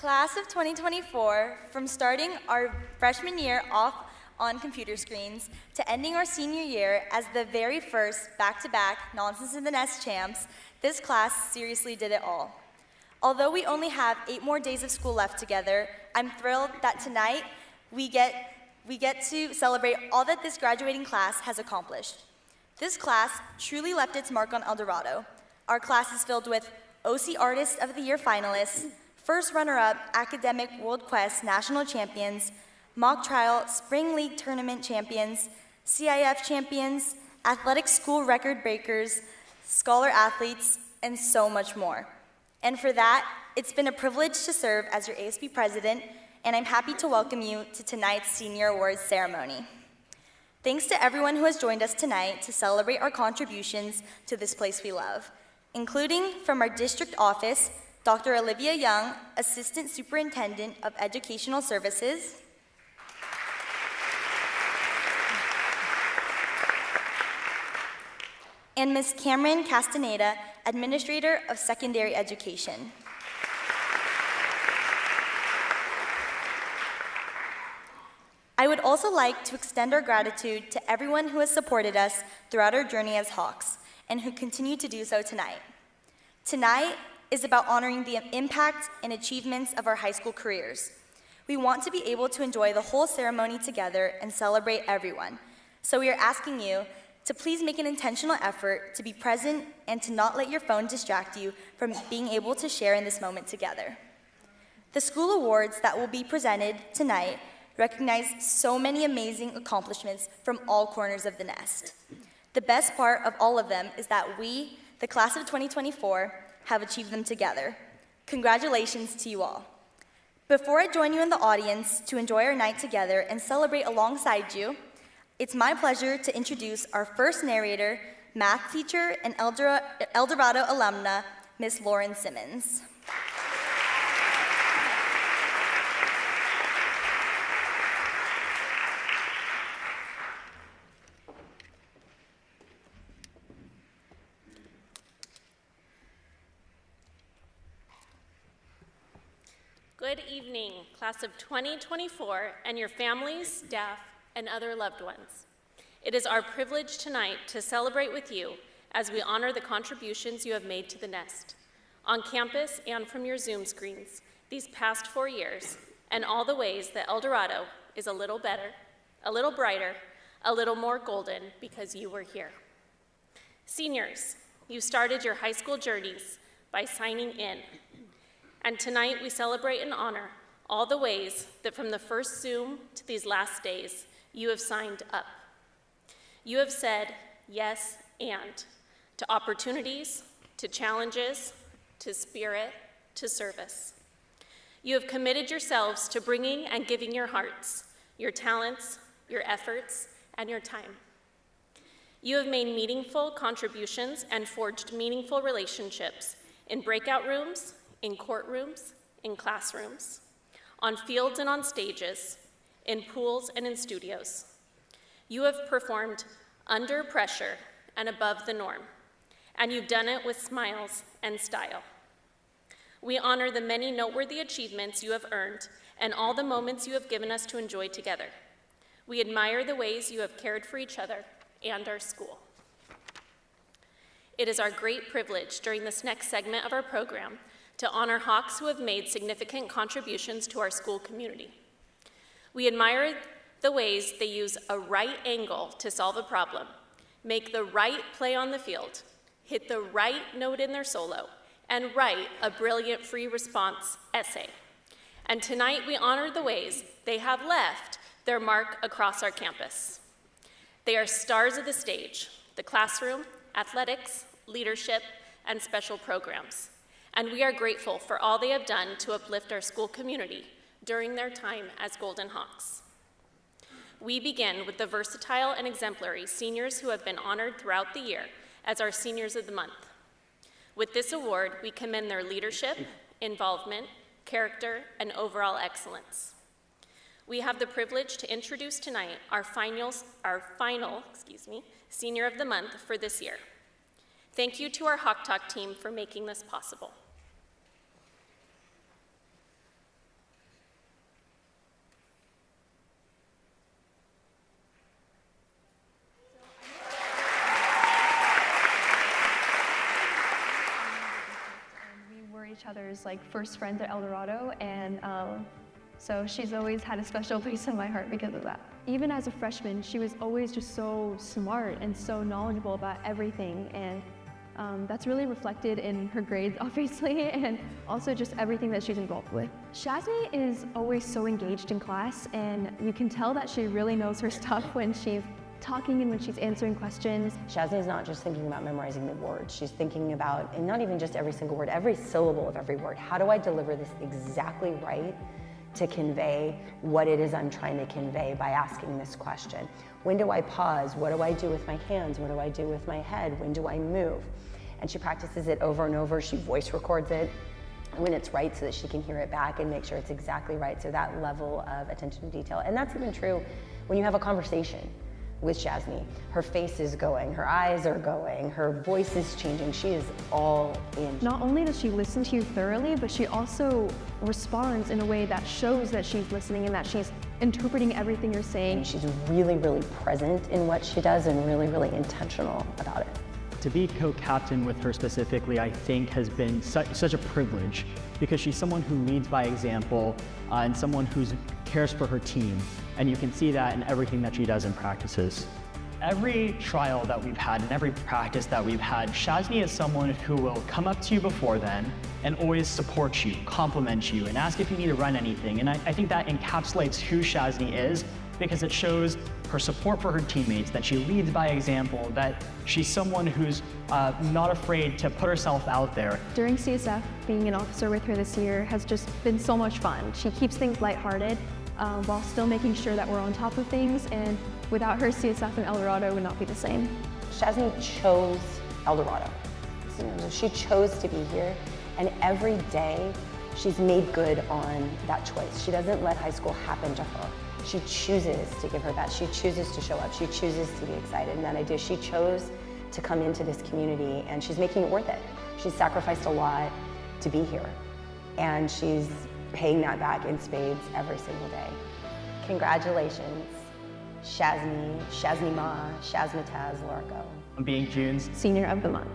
Class of 2024, from starting our freshman year off on computer screens to ending our senior year as the very first back-to-back Nonsense in the Nest champs, this class seriously did it all. Although we only have 8 more days of school left together, I'm thrilled that tonight we get to celebrate all that this graduating class has accomplished. This class truly left its mark on El Dorado. Our class is filled with OC Artist of the Year finalists, first runner-up Academic World Quest national champions, mock trial Spring League tournament champions, CIF champions, athletic school record breakers, scholar athletes, and so much more. And for that, it's been a privilege to serve as your ASB president, and I'm happy to welcome you to tonight's Senior Awards ceremony. Thanks to everyone who has joined us tonight to celebrate our contributions to this place we love, including from our district office, Dr. Olivia Young, Assistant Superintendent of Educational Services, and Ms. Cameron Castaneda, Administrator of Secondary Education. I would also like to extend our gratitude to everyone who has supported us throughout our journey as Hawks, and who continue to do so tonight. Tonight is about honoring the impact and achievements of our high school careers. We want to be able to enjoy the whole ceremony together and celebrate everyone. So we are asking you to please make an intentional effort to be present and to not let your phone distract you from being able to share in this moment together. The school awards that will be presented tonight recognize so many amazing accomplishments from all corners of the nest. The best part of all of them is that we, the class of 2024, have achieved them together. Congratulations to you all. Before I join you in the audience to enjoy our night together and celebrate alongside you, it's my pleasure to introduce our first narrator, math teacher and El Dorado alumna, Miss Lauren Simmons. Good evening, class of 2024, and your families, staff, and other loved ones. It is our privilege tonight to celebrate with you as we honor the contributions you have made to the nest, on campus and from your Zoom screens, these past 4 years, and all the ways that El Dorado is a little better, a little brighter, a little more golden because you were here. Seniors, you started your high school journeys by signing in. And tonight we celebrate and honor all the ways that from the first Zoom to these last days, you have signed up. You have said yes and to opportunities, to challenges, to spirit, to service. You have committed yourselves to bringing and giving your hearts, your talents, your efforts, and your time. You have made meaningful contributions and forged meaningful relationships in breakout rooms, in courtrooms, in classrooms, on fields and on stages, in pools and in studios. You have performed under pressure and above the norm, and you've done it with smiles and style. We honor the many noteworthy achievements you have earned and all the moments you have given us to enjoy together. We admire the ways you have cared for each other and our school. It is our great privilege during this next segment of our program to honor Hawks who have made significant contributions to our school community. We admire the ways they use a right angle to solve a problem, make the right play on the field, hit the right note in their solo, and write a brilliant free response essay. And tonight we honor the ways they have left their mark across our campus. They are stars of the stage, the classroom, athletics, leadership, and special programs. And we are grateful for all they have done to uplift our school community during their time as Golden Hawks. We begin with the versatile and exemplary seniors who have been honored throughout the year as our Seniors of the Month. With this award, we commend their leadership, involvement, character, and overall excellence. We have the privilege to introduce tonight our final Senior of the Month for this year. Thank you to our Hawk Talk team for making this possible. other's like first friends at El Dorado, and so she's always had a special place in my heart because of that. Even as a freshman, she was always just so smart and so knowledgeable about everything, and that's really reflected in her grades, obviously, and also just everything that she's involved with. Shazni is always so engaged in class, and you can tell that she really knows her stuff when she's talking and when she's answering questions. Shazni is not just thinking about memorizing the words, she's thinking about, and not even just every single word, every syllable of every word. How do I deliver this exactly right to convey what it is I'm trying to convey by asking this question? When do I pause? What do I do with my hands? What do I do with my head? When do I move? And she practices it over and over. She voice records it when it's right so that she can hear it back and make sure it's exactly right. So that level of attention to detail. And that's even true when you have a conversation with Shazni. Her face is going, her eyes are going, her voice is changing. She is all in. Not only does she listen to you thoroughly, but she also responds in a way that shows that she's listening and that she's interpreting everything you're saying. And she's really, really present in what she does and really, really intentional about it. To be co-captain with her specifically, I think has been such a privilege because she's someone who leads by example and someone who cares for her team. And you can see that in everything that she does and practices. Every trial that we've had and every practice that we've had, Shazni is someone who will come up to you before then and always support you, compliment you, and ask if you need to run anything. And I think that encapsulates who Shazni is because it shows her support for her teammates, that she leads by example, that she's someone who's not afraid to put herself out there. During CSF, being an officer with her this year has just been so much fun. She keeps things lighthearted while still making sure that we're on top of things, and without her, CSF and El Dorado would not be the same. Shazni chose El Dorado. She chose to be here, and every day she's made good on that choice. She doesn't let high school happen to her. She chooses to give her best. She chooses to show up. She chooses to be excited. And that idea, she chose to come into this community, and she's making it worth it. She's sacrificed a lot to be here, and she's paying that back in spades every single day. Congratulations, Shazni, Shazni Ma, Shazmataz Larko. On being June's Senior of the Month.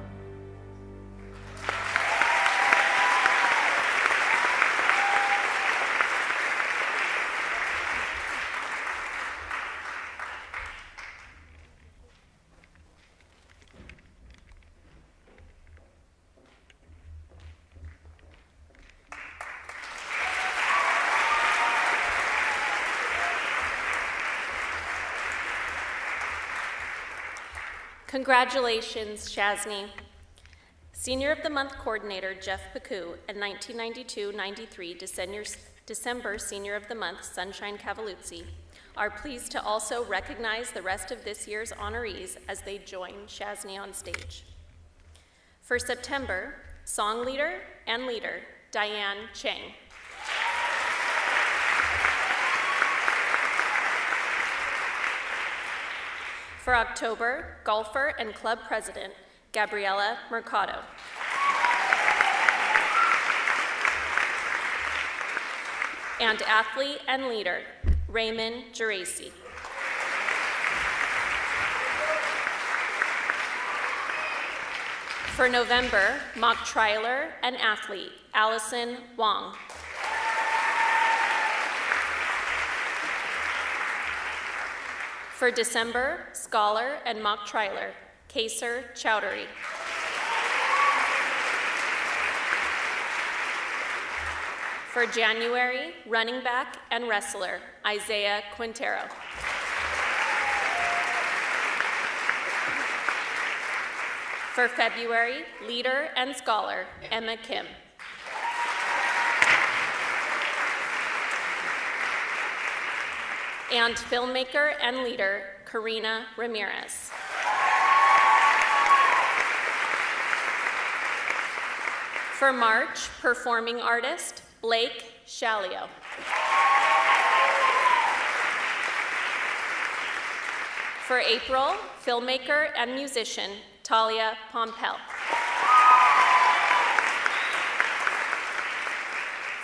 Congratulations, Shazni. Senior of the Month Coordinator Jeff Pacou and 1992-93 December Senior of the Month Sunshine Cavalluzzi are pleased to also recognize the rest of this year's honorees as they join Shazni on stage. For September, Song Leader and Leader Diane Chang. For October, Golfer and Club President Gabriela Mercado. And Athlete and Leader Raymond Geraci. For November, Mock Trialer and Athlete Allison Wong. For December, Scholar and Mock Trialer, Kaser Chowdhury. For January, Running Back and Wrestler, Isaiah Quintero. For February, Leader and Scholar, Emma Kim. And Filmmaker and Leader, Karina Ramirez. For March, Performing Artist, Blake Shalio. For April, Filmmaker and Musician, Talia Pompel.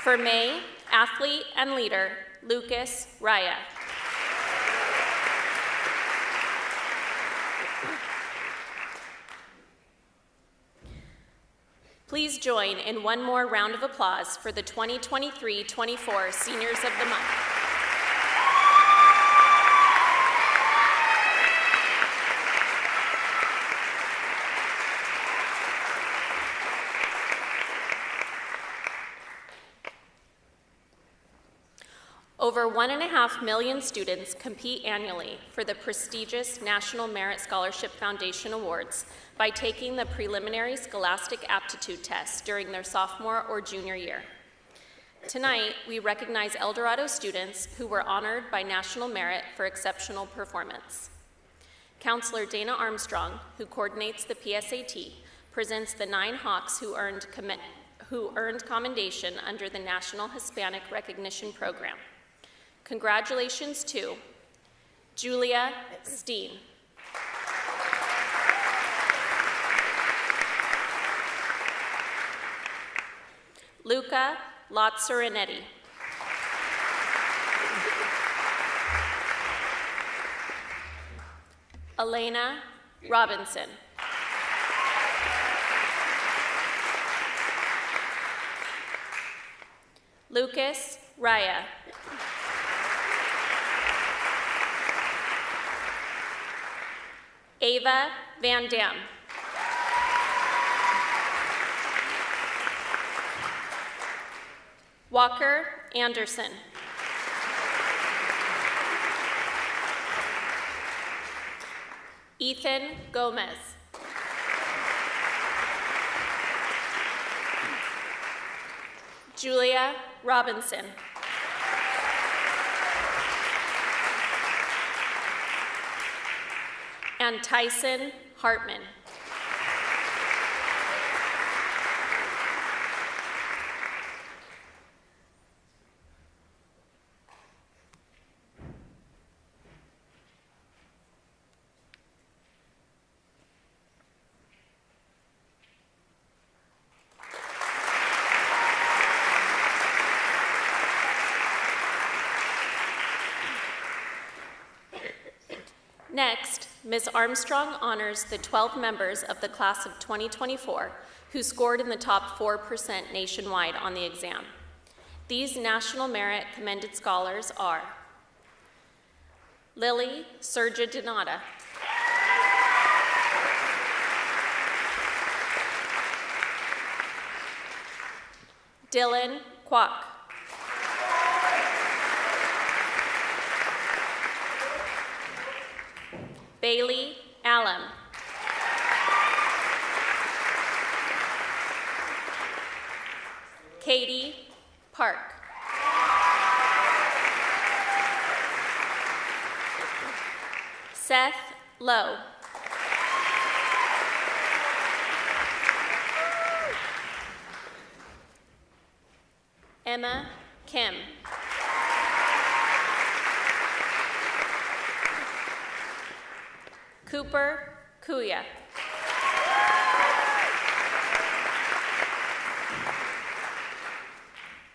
For May, Athlete and Leader, Lucas Raya. Please join in one more round of applause for the 2023-24 Seniors of the Month. Over 1.5 million students compete annually for the prestigious National Merit Scholarship Foundation Awards by taking the preliminary scholastic aptitude test during their sophomore or junior year. Tonight, we recognize El Dorado students who were honored by National Merit for exceptional performance. Counselor Dana Armstrong, who coordinates the PSAT, presents the 9 Hawks who earned commendation under the National Hispanic Recognition Program. Congratulations to Julia Steen, Luca Lazzarinetti, Elena Robinson, Lucas Raya, Ava Van Dam, Walker Anderson, Ethan Gomez, Julia Robinson, and Tyson Hartman. Next, Ms. Armstrong honors the 12 members of the class of 2024 who scored in the top 4% nationwide on the exam. These National Merit Commended Scholars are Lily Sergia Donata, Dylan Kwok, Bailey Allen, Katie Park, Seth Lowe, Emma Kim, Cooper Kuya,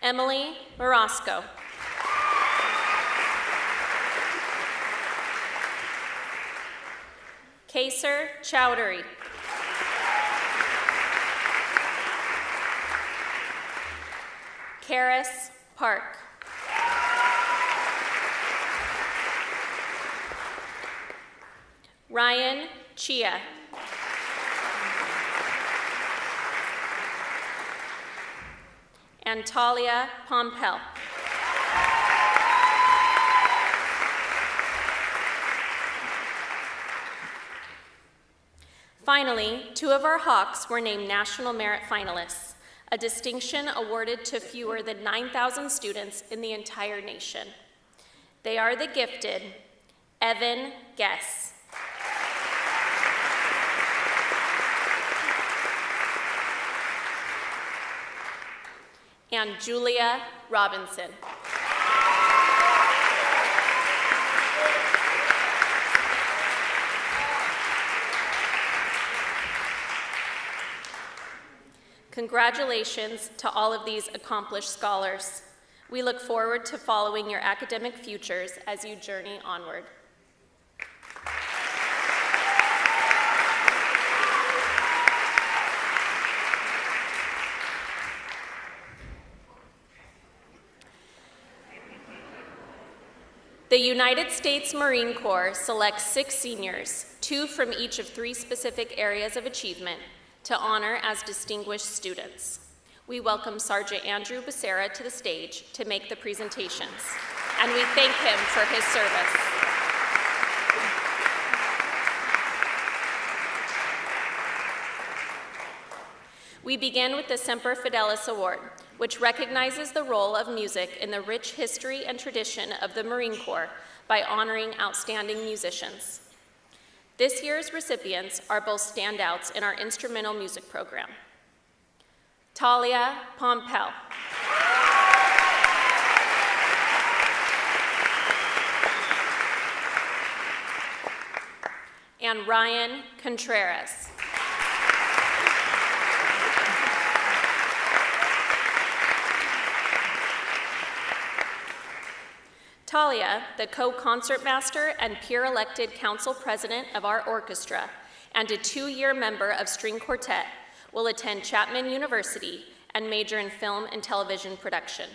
Emily Morosco, Kaser Chowdhury, Karis Park, Ryan Chia, and Talia Pompel. Finally, 2 of our Hawks were named National Merit Finalists, a distinction awarded to fewer than 9,000 students in the entire nation. They are the gifted Evan Guess, and Julia Robinson. Congratulations to all of these accomplished scholars. We look forward to following your academic futures as you journey onward. The United States Marine Corps selects 6 seniors, 2 from each of 3 specific areas of achievement, to honor as distinguished students. We welcome Sergeant Andrew Becerra to the stage to make the presentations, and we thank him for his service. We begin with the Semper Fidelis Award, which recognizes the role of music in the rich history and tradition of the Marine Corps by honoring outstanding musicians. This year's recipients are both standouts in our instrumental music program. Talia Pompel. And Ryan Contreras. Talia, the co-concertmaster and peer-elected council president of our orchestra and a 2-year member of String Quartet, will attend Chapman University and major in film and television production.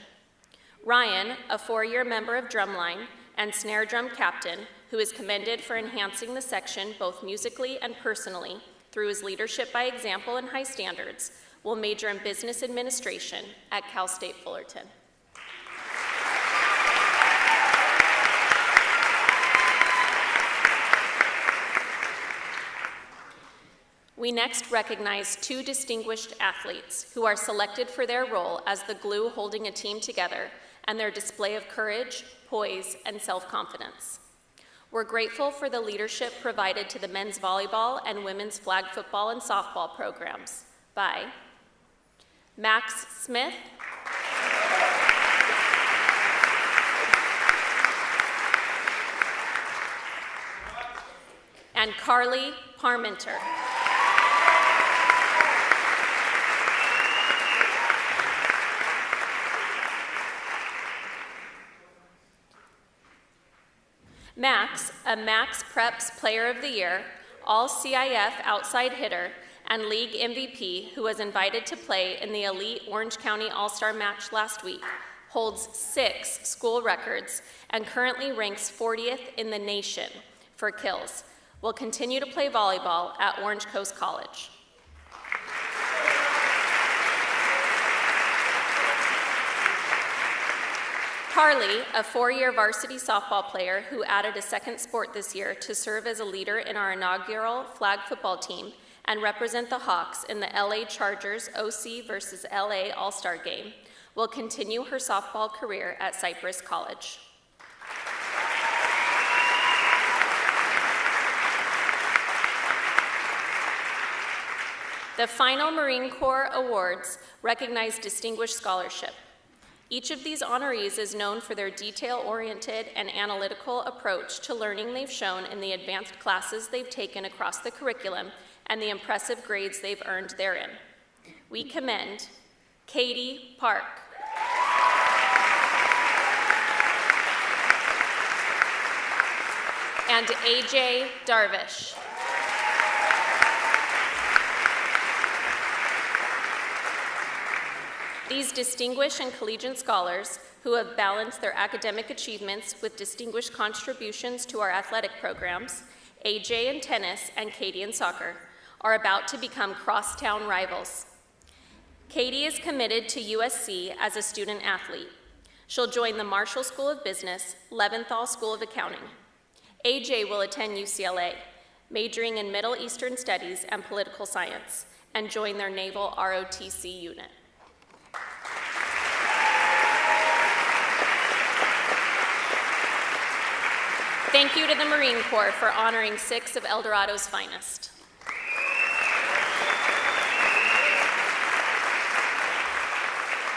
Ryan, a 4-year member of Drumline and snare drum captain, who is commended for enhancing the section both musically and personally through his leadership by example and high standards, will major in business administration at Cal State Fullerton. We next recognize 2 distinguished athletes who are selected for their role as the glue holding a team together and their display of courage, poise, and self-confidence. We're grateful for the leadership provided to the men's volleyball and women's flag football and softball programs by Max Smith, and Carly Parmenter. Max, a Max Preps Player of the Year, All-CIF outside hitter, and league MVP who was invited to play in the elite Orange County All-Star match last week, holds 6 school records and currently ranks 40th in the nation for kills. Will continue to play volleyball at Orange Coast College. Carly, a 4-year varsity softball player who added a 2nd sport this year to serve as a leader in our inaugural flag football team and represent the Hawks in the LA Chargers OC versus LA All-Star game, will continue her softball career at Cypress College. The final Marine Corps awards recognize distinguished scholarship. Each of these honorees is known for their detail-oriented and analytical approach to learning they've shown in the advanced classes they've taken across the curriculum and the impressive grades they've earned therein. We commend Katie Park, and AJ Darvish. These distinguished and collegiate scholars, who have balanced their academic achievements with distinguished contributions to our athletic programs, AJ in tennis and Katie in soccer, are about to become crosstown rivals. Katie is committed to USC as a student athlete. She'll join the Marshall School of Business, Leventhal School of Accounting. AJ will attend UCLA, majoring in Middle Eastern Studies and Political Science, and join their Naval ROTC unit. Thank you to the Marine Corps for honoring 6 of El Dorado's finest.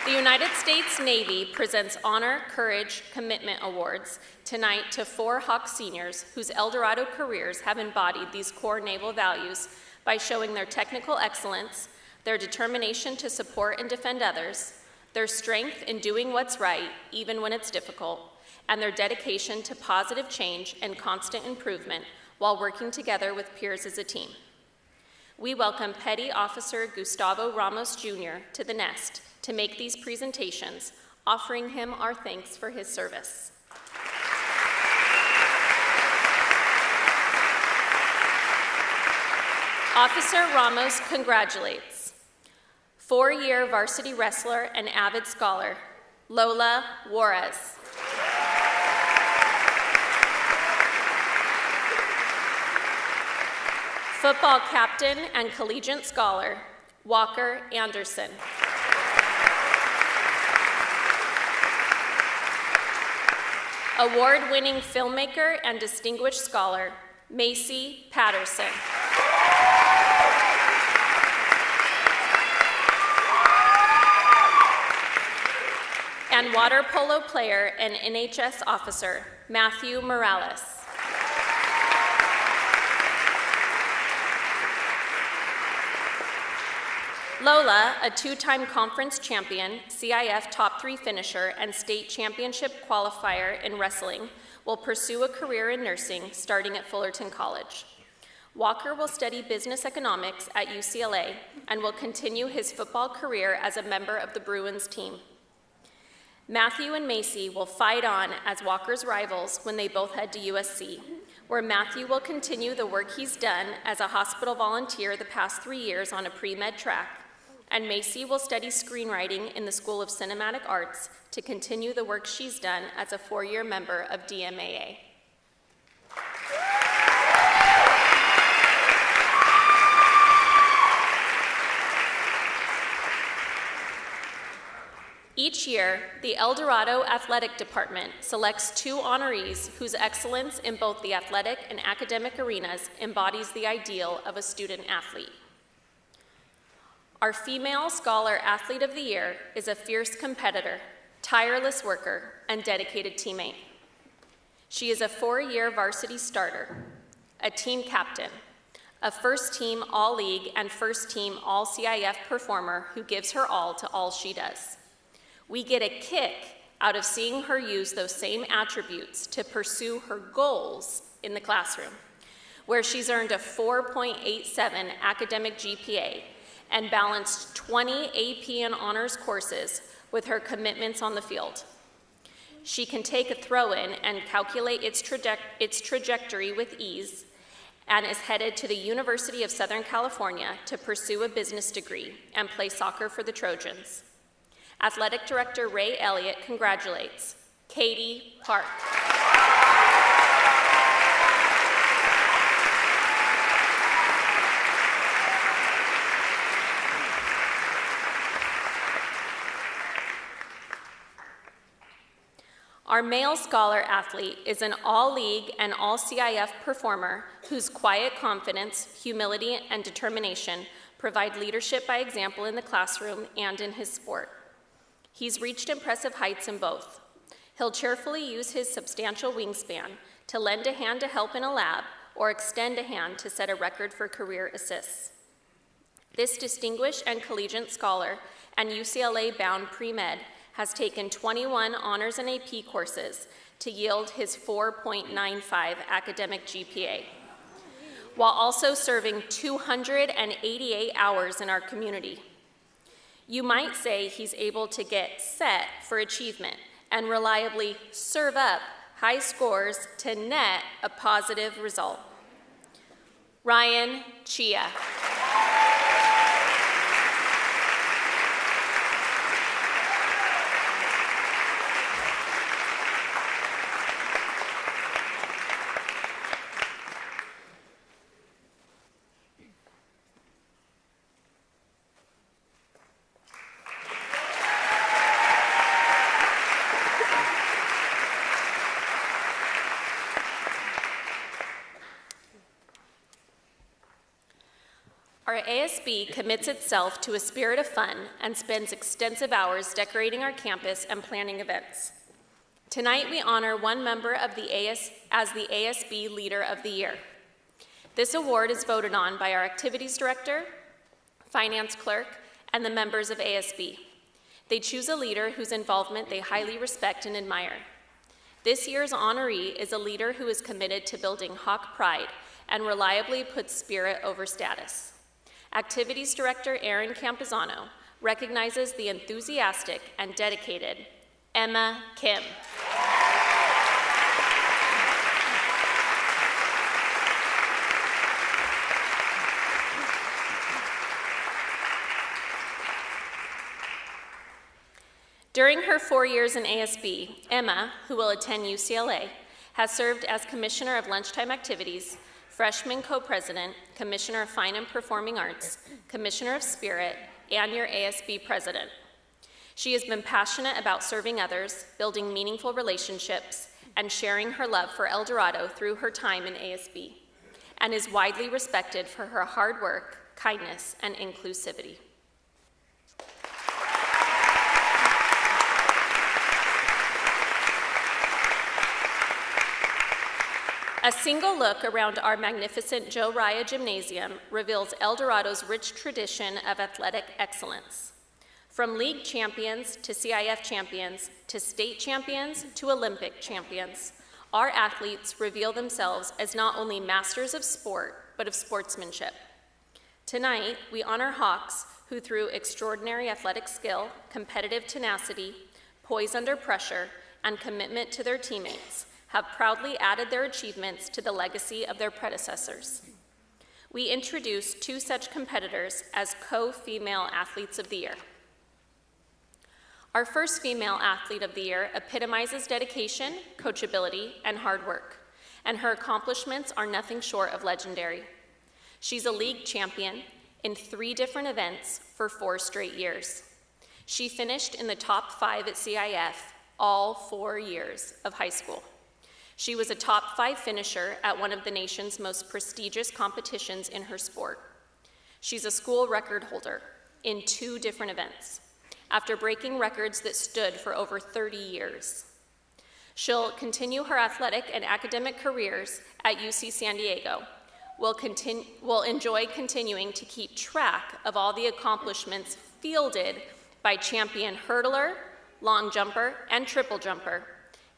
The United States Navy presents Honor, Courage, Commitment Awards tonight to 4 Hawk seniors whose El Dorado careers have embodied these core naval values by showing their technical excellence, their determination to support and defend others, their strength in doing what's right, even when it's difficult, and their dedication to positive change and constant improvement while working together with peers as a team. We welcome Petty Officer Gustavo Ramos Jr. to the nest to make these presentations, offering him our thanks for his service. Officer Ramos congratulates 4-year varsity wrestler and avid scholar, Lola Juarez. Football captain and collegiate scholar, Walker Anderson. Award-winning filmmaker and distinguished scholar, Macy Patterson. And water polo player and EDHS officer, Matthew Morales. Lola, a 2-time conference champion, CIF top 3 finisher, and state championship qualifier in wrestling, will pursue a career in nursing starting at Fullerton College. Walker will study business economics at UCLA and will continue his football career as a member of the Bruins team. Matthew and Macy will fight on as Walker's rivals when they both head to USC, where Matthew will continue the work he's done as a hospital volunteer the past 3 years on a pre-med track, and Macy will study screenwriting in the School of Cinematic Arts to continue the work she's done as a 4-year member of DMAA. Each year, the El Dorado Athletic Department selects 2 honorees whose excellence in both the athletic and academic arenas embodies the ideal of a student athlete. Our female Scholar Athlete of the Year is a fierce competitor, tireless worker, and dedicated teammate. She is a 4-year varsity starter, a team captain, a first-team All-League and first-team All-CIF performer who gives her all to all she does. We get a kick out of seeing her use those same attributes to pursue her goals in the classroom, where she's earned a 4.87 academic GPA and balanced 20 AP and honors courses with her commitments on the field. She can take a throw-in and calculate its trajectory with ease, and is headed to the University of Southern California to pursue a business degree and play soccer for the Trojans. Athletic Director Ray Elliott congratulates Katie Park. Our male Scholar Athlete is an All-League and All-CIF performer whose quiet confidence, humility, and determination provide leadership by example in the classroom and in his sport. He's reached impressive heights in both. He'll cheerfully use his substantial wingspan to lend a hand to help in a lab or extend a hand to set a record for career assists. This distinguished and collegiate scholar and UCLA-bound pre-med has taken 21 honors and AP courses to yield his 4.95 academic GPA, while also serving 288 hours in our community. You might say he's able to get set for achievement and reliably serve up high scores to net a positive result. Ryan Chia. Our ASB commits itself to a spirit of fun and spends extensive hours decorating our campus and planning events. Tonight, we honor one member of as the ASB Leader of the Year. This award is voted on by our Activities Director, Finance Clerk, and the members of ASB. They choose a leader whose involvement they highly respect and admire. This year's honoree is a leader who is committed to building Hawk pride and reliably puts spirit over status. Activities Director Aaron Campuzano recognizes the enthusiastic and dedicated Emma Kim. During her 4 years in ASB, Emma, who will attend UCLA, has served as Commissioner of Lunchtime Activities, Freshman Co-President, Commissioner of Fine and Performing Arts, Commissioner of Spirit, and your ASB President. She has been passionate about serving others, building meaningful relationships, and sharing her love for El Dorado through her time in ASB, and is widely respected for her hard work, kindness, and inclusivity. A single look around our magnificent Joe Raya Gymnasium reveals El Dorado's rich tradition of athletic excellence. From league champions to CIF champions to state champions to Olympic champions, our athletes reveal themselves as not only masters of sport, but of sportsmanship. Tonight, we honor Hawks who, through extraordinary athletic skill, competitive tenacity, poise under pressure, and commitment to their teammates, have proudly added their achievements to the legacy of their predecessors. We introduce two such competitors as co-female athletes of the year. Our first female athlete of the year epitomizes dedication, coachability, and hard work, and her accomplishments are nothing short of legendary. She's a league champion in 3 different events for 4 straight years. She finished in the top 5 at CIF all 4 years of high school. She was a top 5 finisher at one of the nation's most prestigious competitions in her sport. She's a school record holder in 2 different events, after breaking records that stood for over 30 years. She'll continue her athletic and academic careers at UC San Diego. Will enjoy continuing to keep track of all the accomplishments fielded by champion hurdler, long jumper, and triple jumper,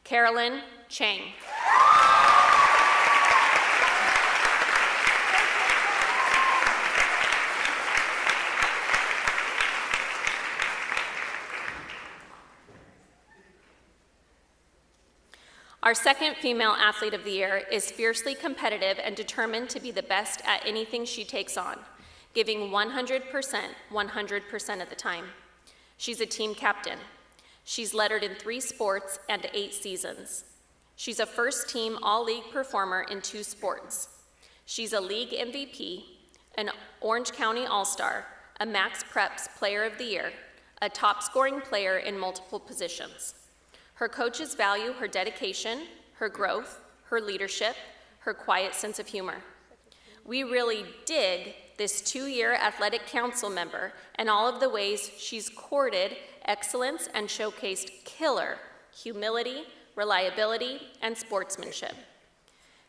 Carolyn Chang. Our second female athlete of the year is fiercely competitive and determined to be the best at anything she takes on, giving 100% of the time. She's a team captain. She's lettered in 3 sports and 8 seasons. She's a first-team all-league performer in 2 sports. She's a league MVP, an Orange County All-Star, a Max Preps Player of the Year, a top-scoring player in multiple positions. Her coaches value her dedication, her growth, her leadership, her quiet sense of humor. We really dig this 2-year athletic council member and all of the ways she's courted excellence and showcased killer humility, reliability, and sportsmanship.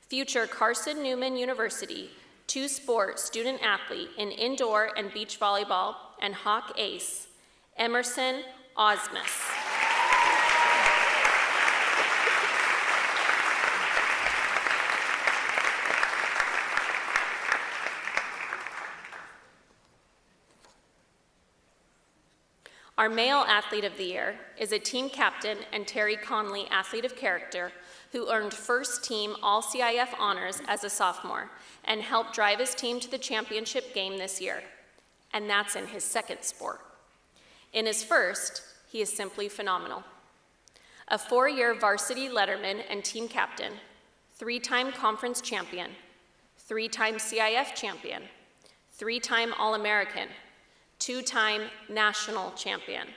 Future Carson Newman University 2-sport student athlete in indoor and beach volleyball and Hawk ace, Emerson Osmus. Our male athlete of the year is a team captain and Terry Conley Athlete of Character who earned first team All-CIF honors as a sophomore and helped drive his team to the championship game this year. And that's in his 2nd sport. In his first, he is simply phenomenal. A 4-year varsity letterman and team captain, 3-time conference champion, 3-time CIF champion, 3-time All-American, 2-time national champion,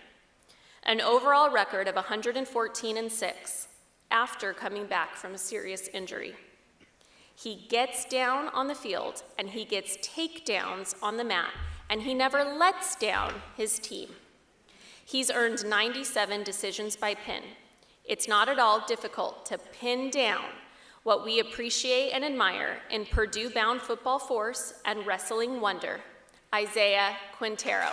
an overall record of 114-6 after coming back from a serious injury. He gets down on the field and he gets takedowns on the mat, and he never lets down his team. He's earned 97 decisions by pin. It's not at all difficult to pin down what we appreciate and admire in Purdue-bound football force and wrestling wonder, Isaiah Quintero.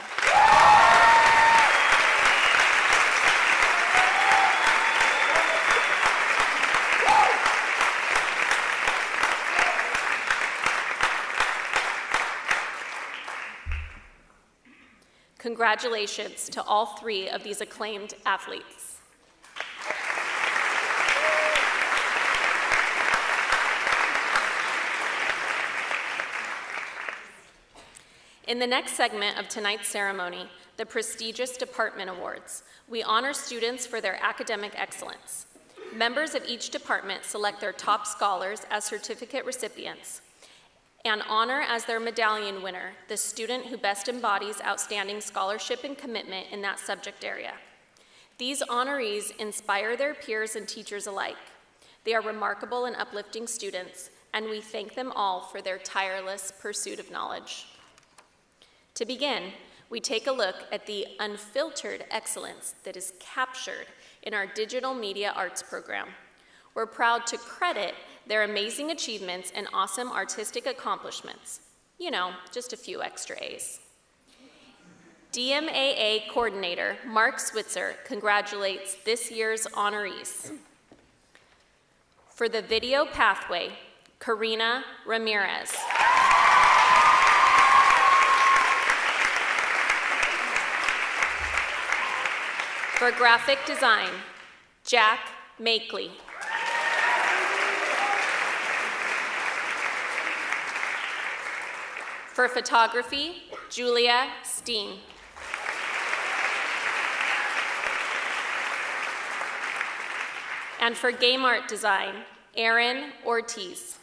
Congratulations to all 3 of these acclaimed athletes. In the next segment of tonight's ceremony, the prestigious Department Awards, we honor students for their academic excellence. Members of each department select their top scholars as certificate recipients and honor as their medallion winner the student who best embodies outstanding scholarship and commitment in that subject area. These honorees inspire their peers and teachers alike. They are remarkable and uplifting students, and we thank them all for their tireless pursuit of knowledge. To begin, we take a look at the unfiltered excellence that is captured in our digital media arts program. We're proud to credit their amazing achievements and awesome artistic accomplishments. You know, just a few extra A's. DMAA Coordinator Mark Switzer congratulates this year's honorees. For the video pathway, Karina Ramirez. For graphic design, Jack Makeley. For photography, Julia Steen. And for game art design, Aaron Ortiz.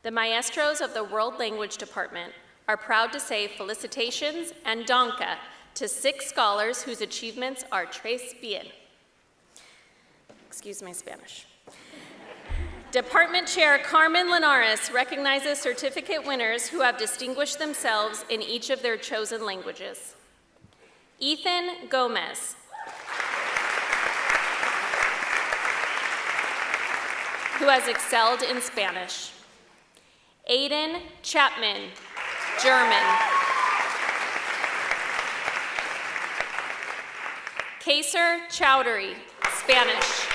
The maestros of the World Language Department are proud to say felicitations and danke to 6 scholars whose achievements are tres bien. Excuse my Spanish. Department Chair Carmen Linares recognizes certificate winners who have distinguished themselves in each of their chosen languages. Ethan Gomez. Who has excelled in Spanish. Aiden Chapman, German. Kaser Chowdhury, Spanish.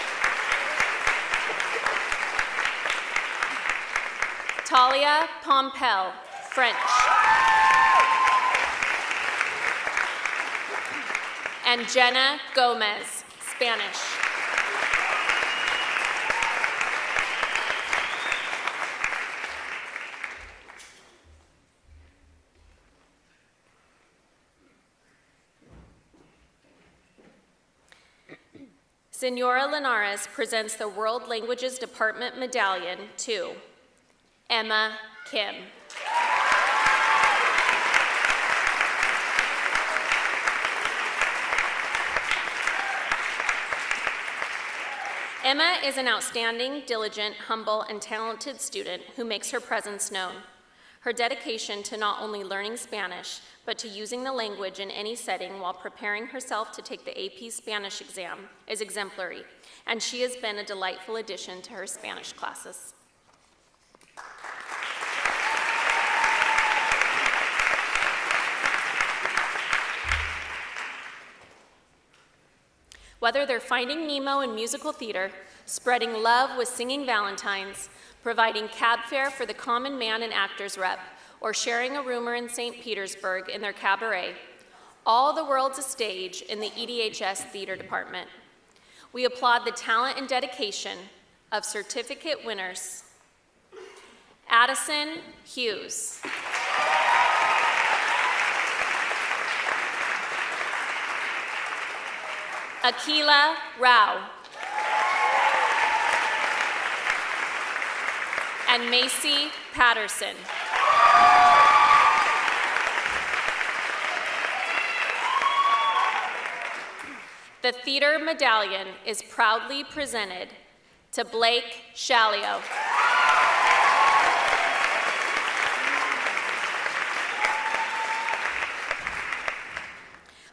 Talia Pompel, French. And Jenna Gomez, Spanish. Senora Linares presents the World Languages Department Medallion to Emma Kim. Emma is an outstanding, diligent, humble, and talented student who makes her presence known. Her dedication to not only learning Spanish, but to using the language in any setting while preparing herself to take the AP Spanish exam is exemplary, and she has been a delightful addition to her Spanish classes. Whether they're finding Nemo in musical theater, spreading love with singing Valentines, providing cab fare for the common man and actors rep, or sharing a rumor in St. Petersburg in their cabaret, all the world's a stage in the EDHS theater department. We applaud the talent and dedication of certificate winners. Addison Hughes. Akila Rao. And Macy Patterson. The theater medallion is proudly presented to Blake Shalio.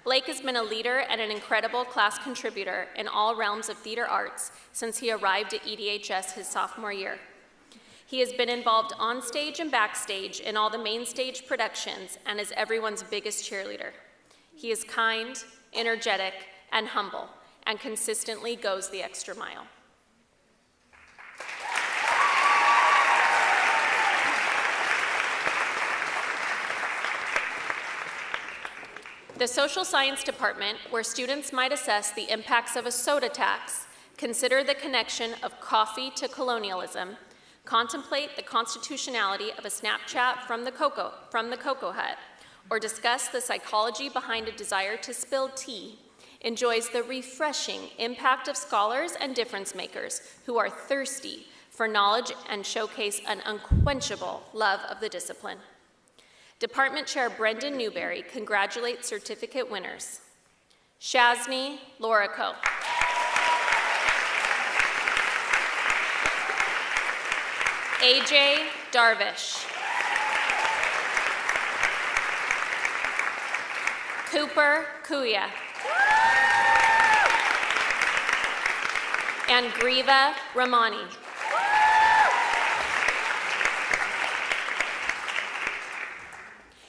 Blake has been a leader and an incredible class contributor in all realms of theater arts since he arrived at EDHS his sophomore year. He has been involved on stage and backstage in all the main stage productions and is everyone's biggest cheerleader. He is kind, energetic, and humble, and consistently goes the extra mile. The social science department, where students might assess the impacts of a soda tax, consider the connection of coffee to colonialism, contemplate the constitutionality of a Snapchat from the Cocoa Hut, or discuss the psychology behind a desire to spill tea, enjoys the refreshing impact of scholars and difference makers who are thirsty for knowledge and showcase an unquenchable love of the discipline. Department Chair Brendan Newberry congratulates certificate winners. Shazni Lorico. AJ Darvish. Cooper Kuya. And Griva Ramani.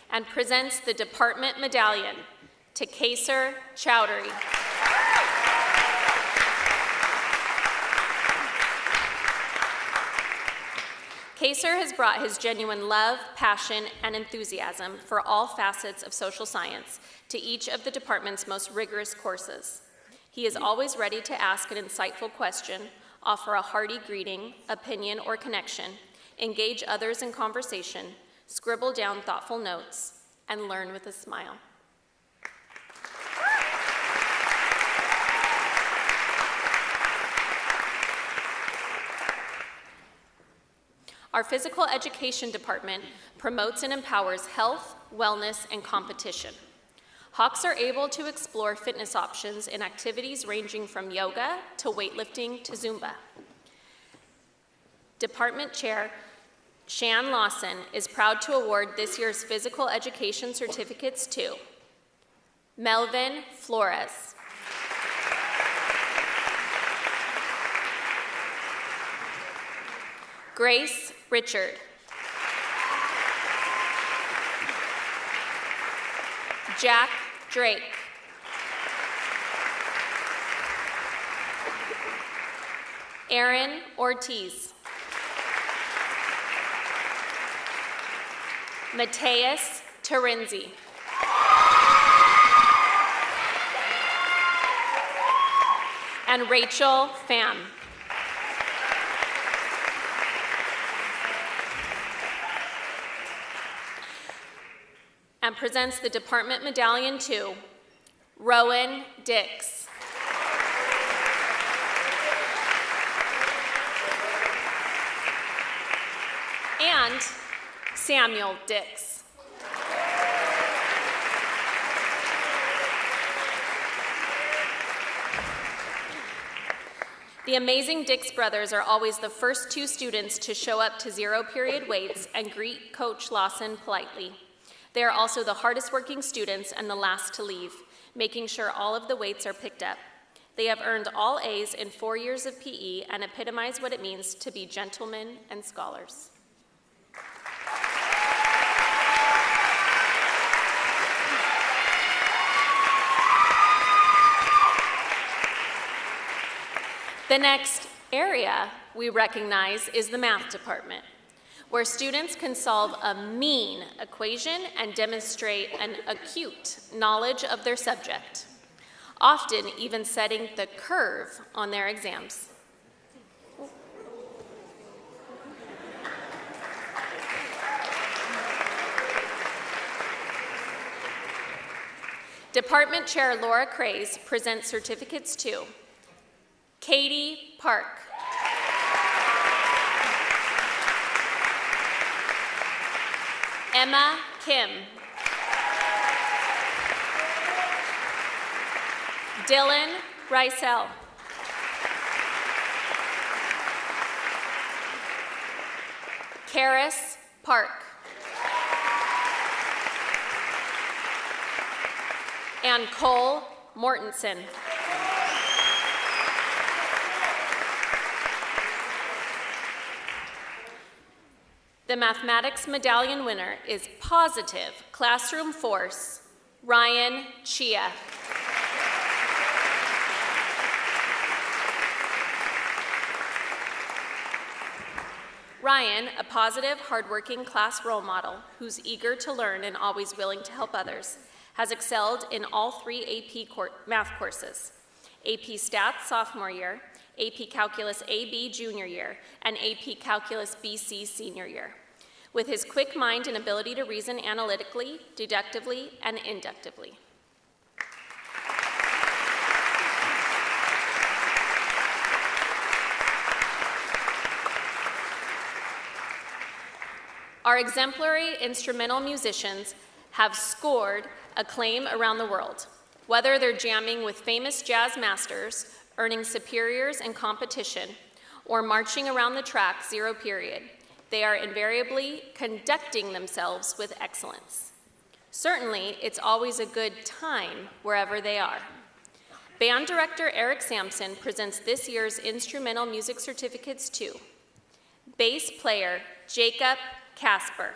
And presents the department medallion to Kaser Chowdhury. Kaser has brought his genuine love, passion, and enthusiasm for all facets of social science to each of the department's most rigorous courses. He is always ready to ask an insightful question, offer a hearty greeting, opinion, or connection, engage others in conversation, scribble down thoughtful notes, and learn with a smile. Our physical education department promotes and empowers health, wellness, and competition. Hawks are able to explore fitness options in activities ranging from yoga to weightlifting to Zumba. Department Chair Shan Lawson is proud to award this year's physical education certificates to Melvin Flores, Grace Richard, Jack Drake, Aaron Ortiz, Mateus Terenzi, and Rachel Pham. And presents the department medallion to Rowan Dix, and Samuel Dix. The amazing Dix brothers are always the first two students to show up to zero period weights and greet Coach Lawson politely. They are also the hardest working students and the last to leave, making sure all of the weights are picked up. They have earned all A's in 4 years of PE and epitomize what it means to be gentlemen and scholars. The next area we recognize is the math department, where students can solve a mean equation and demonstrate an acute knowledge of their subject, often even setting the curve on their exams. Department Chair Laura Craze presents certificates to Katie Park, Emma Kim, Dylan Ricel, Karis Park, and Cole Mortensen. The mathematics medallion winner is Positive Classroom Force, Ryan Chia. Ryan, a positive, hardworking class role model who's eager to learn and always willing to help others, has excelled in all 3 AP math courses: AP Stats sophomore year, AP Calculus AB junior year, and AP Calculus BC senior year. With his quick mind and ability to reason analytically, deductively, and inductively. Our exemplary instrumental musicians have scored acclaim around the world. Whether they're jamming with famous jazz masters, earning superiors in competition, or marching around the track 0 period, they are invariably conducting themselves with excellence. Certainly, it's always a good time wherever they are. Band director Eric Sampson presents this year's instrumental music certificates to bass player Jacob Casper,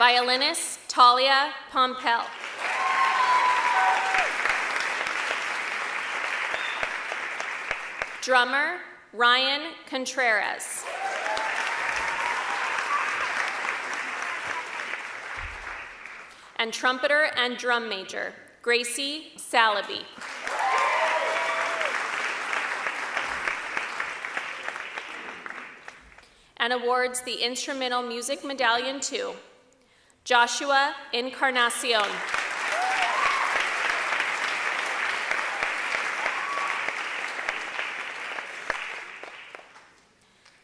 violinist Talia Pompel, drummer Ryan Contreras, and trumpeter and drum major Gracie Salaby. And awards the Instrumental Music Medallion to Joshua Encarnacion.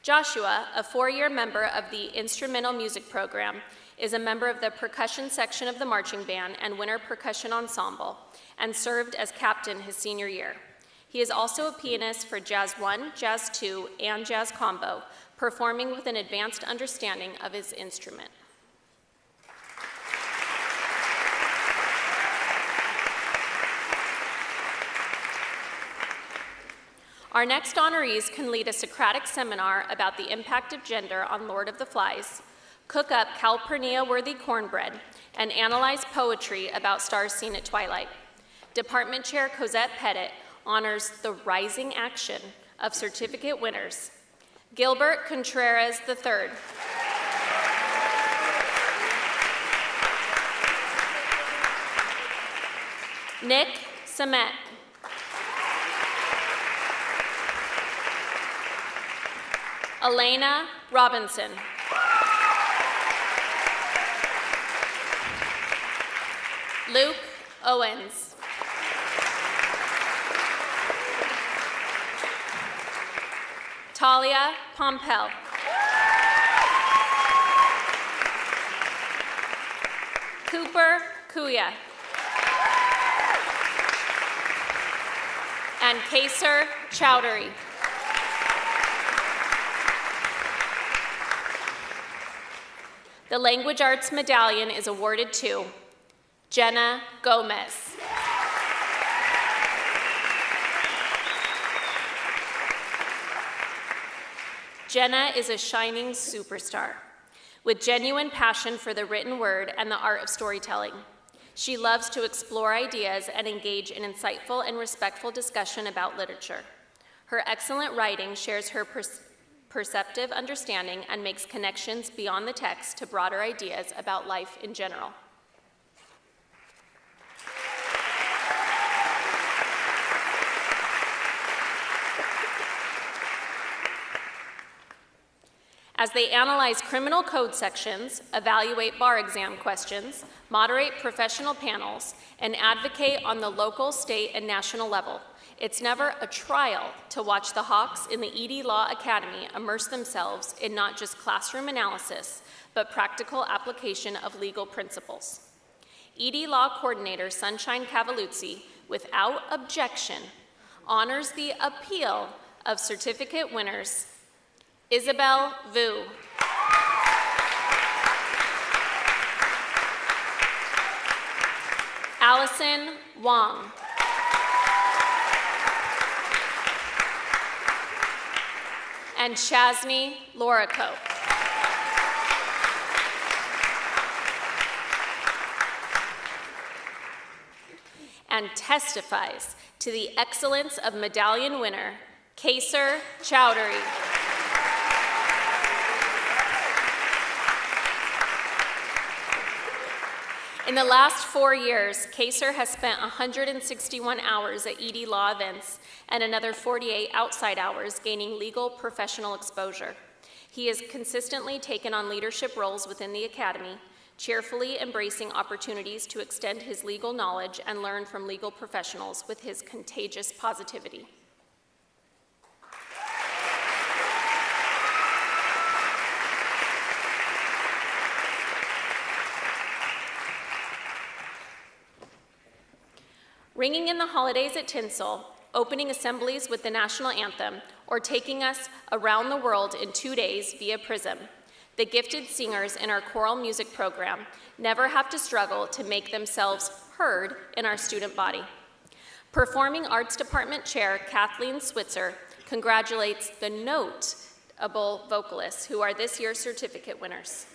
Joshua, a 4-year member of the Instrumental Music Program, is a member of the percussion section of the marching band and winter percussion ensemble, and served as captain his senior year. He is also a pianist for Jazz 1, Jazz 2, and Jazz Combo, performing with an advanced understanding of his instrument. Our next honorees can lead a Socratic seminar about the impact of gender on Lord of the Flies, cook up Calpurnia-worthy cornbread, and analyze poetry about stars seen at twilight. Department Chair Cosette Pettit honors the rising action of certificate winners. Gilbert Contreras III. Nick Samet. Elena Robinson. Luke Owens. Talia Pompel. Cooper Kuya. And Kaser Chowdhury. The Language Arts Medallion is awarded to Jenna Gomez. Jenna is a shining superstar with genuine passion for the written word and the art of storytelling. She loves to explore ideas and engage in insightful and respectful discussion about literature. Her excellent writing shares her perceptive understanding and makes connections beyond the text to broader ideas about life in general. As they analyze criminal code sections, evaluate bar exam questions, moderate professional panels, and advocate on the local, state, and national level, it's never a trial to watch the Hawks in the ED Law Academy immerse themselves in not just classroom analysis, but practical application of legal principles. ED Law Coordinator Sunshine Cavaluzzi, without objection, honors the appeal of certificate winners Isabel Vu. Allison Wong. and Chasney Lorico. And testifies to the excellence of medallion winner, Kaser Chowdhury. In the last 4 years, Kaser has spent 161 hours at ED Law events and another 48 outside hours gaining legal professional exposure. He has consistently taken on leadership roles within the Academy, cheerfully embracing opportunities to extend his legal knowledge and learn from legal professionals with his contagious positivity. Ringing in the holidays at Tinsel, opening assemblies with the national anthem, or taking us around the world in 2 days via Prism, the gifted singers in our choral music program never have to struggle to make themselves heard in our student body. Performing Arts Department Chair Kathleen Switzer congratulates the notable vocalists who are this year's certificate winners.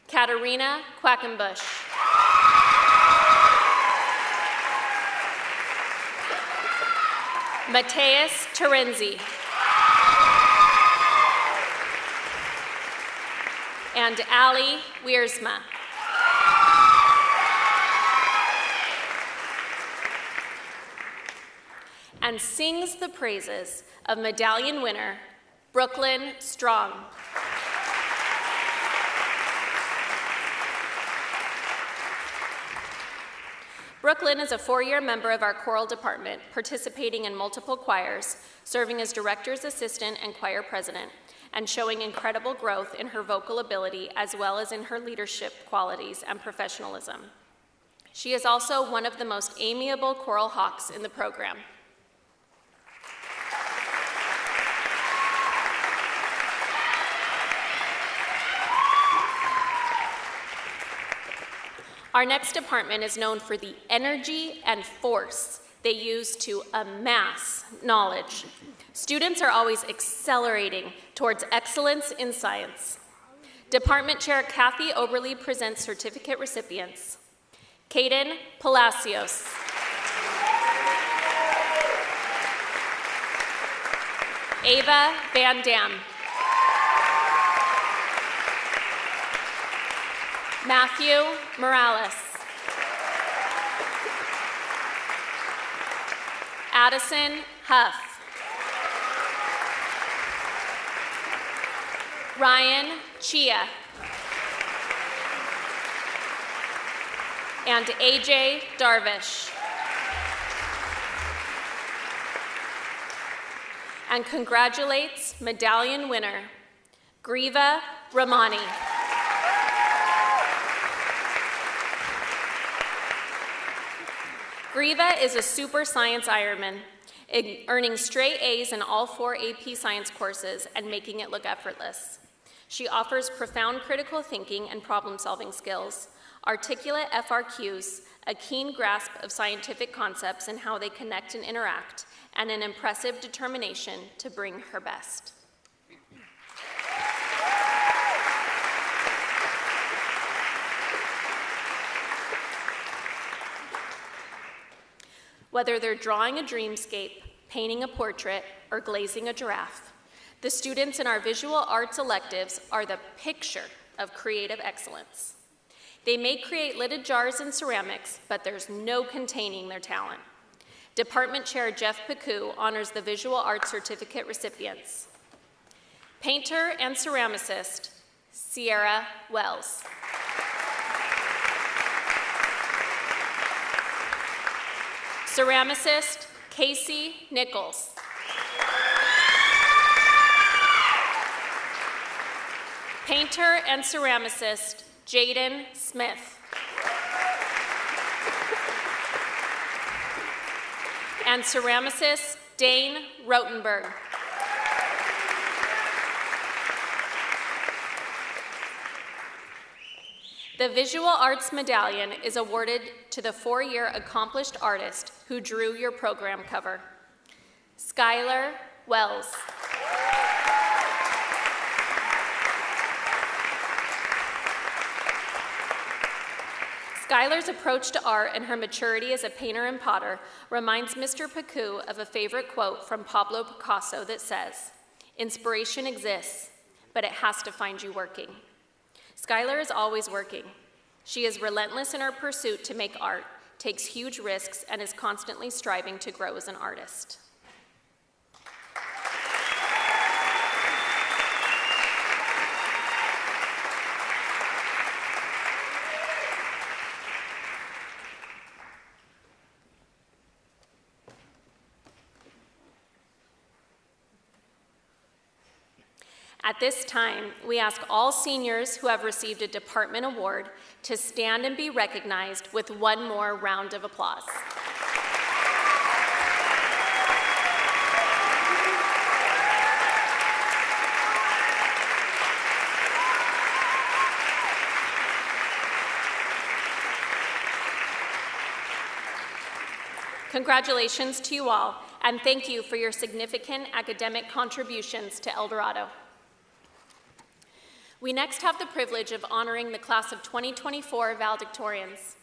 Katarina Quackenbush, Mateus Terenzi, and Ali Wiersma. And sings the praises of medallion winner, Brooklyn Strong. Brooklyn is a 4-year member of our choral department, participating in multiple choirs, serving as director's assistant and choir president, and showing incredible growth in her vocal ability as well as in her leadership qualities and professionalism. She is also one of the most amiable choral hawks in the program. Our next department is known for the energy and force they use to amass knowledge. Students are always accelerating towards excellence in science. Department Chair Kathy Oberle presents certificate recipients. Caden Palacios. Ava Van Dam. Matthew Morales. Addison Huff. Ryan Chia. And AJ Darvish. And congratulates medallion winner, Griva Ramani. Griva is a super science Ironman, earning straight A's in all 4 AP science courses and making it look effortless. She offers profound critical thinking and problem-solving skills, articulate FRQs, a keen grasp of scientific concepts and how they connect and interact, and an impressive determination to bring her best. Whether they're drawing a dreamscape, painting a portrait, or glazing a giraffe, the students in our visual arts electives are the picture of creative excellence. They may create lidded jars and ceramics, but there's no containing their talent. Department Chair Jeff Picou honors the visual arts certificate recipients. Painter and ceramicist, Sierra Wells. Ceramicist, Casey Nichols. Painter and ceramicist, Jaden Smith. And ceramicist, Dane Rotenberg. The Visual Arts Medallion is awarded to the 4-year accomplished artist who drew your program cover. Skylar Wells. Skylar's approach to art and her maturity as a painter and potter reminds Mr. Pacou of a favorite quote from Pablo Picasso that says, "Inspiration exists, but it has to find you working." Skylar is always working. She is relentless in her pursuit to make art, takes huge risks, and is constantly striving to grow as an artist. At this time, we ask all seniors who have received a department award to stand and be recognized with one more round of applause. Congratulations to you all, and thank you for your significant academic contributions to El Dorado. We next have the privilege of honoring the class of 2024 valedictorians.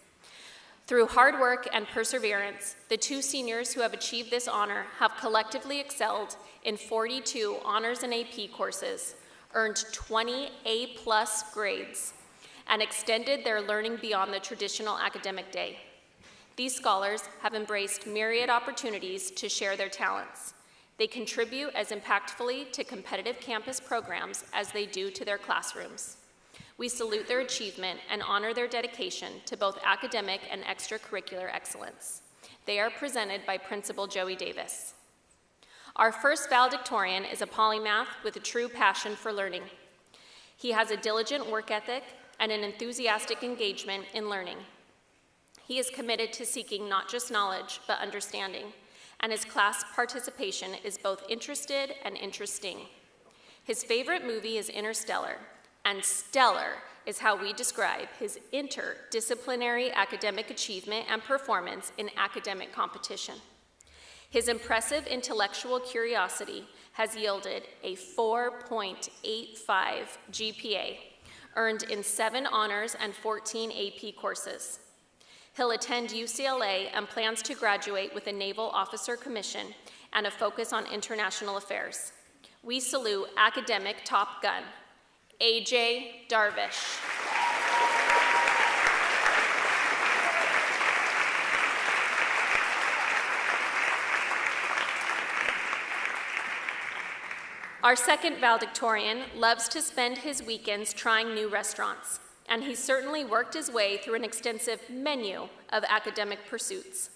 Through hard work and perseverance, the two seniors who have achieved this honor have collectively excelled in 42 honors and AP courses, earned 20 A+ grades, and extended their learning beyond the traditional academic day. These scholars have embraced myriad opportunities to share their talents. They contribute as impactfully to competitive campus programs as they do to their classrooms. We salute their achievement and honor their dedication to both academic and extracurricular excellence. They are presented by Principal Joey Davis. Our first valedictorian is a polymath with a true passion for learning. He has a diligent work ethic and an enthusiastic engagement in learning. He is committed to seeking not just knowledge, but understanding, and his class participation is both interested and interesting. His favorite movie is Interstellar, and stellar is how we describe his interdisciplinary academic achievement and performance in academic competition. His impressive intellectual curiosity has yielded a 4.85 GPA, earned in 7 honors and 14 AP courses. He'll attend UCLA and plans to graduate with a Naval Officer Commission and a focus on international affairs. We salute academic Top Gun, AJ Darvish. Our second valedictorian loves to spend his weekends trying new restaurants, and he's certainly worked his way through an extensive menu of academic pursuits.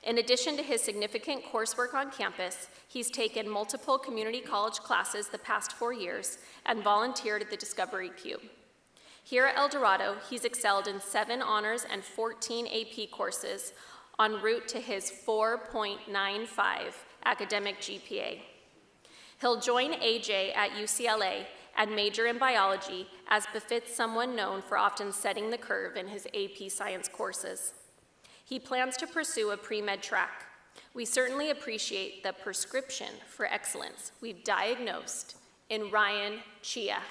In addition to his significant coursework on campus, he's taken multiple community college classes the past 4 years and volunteered at the Discovery Cube. Here at El Dorado, he's excelled in 7 honors and 14 AP courses en route to his 4.95 academic GPA. He'll join AJ at UCLA and major in biology, as befits someone known for often setting the curve in his AP Science courses. He plans to pursue a pre-med track. We certainly appreciate the prescription for excellence we've diagnosed in Ryan Chia.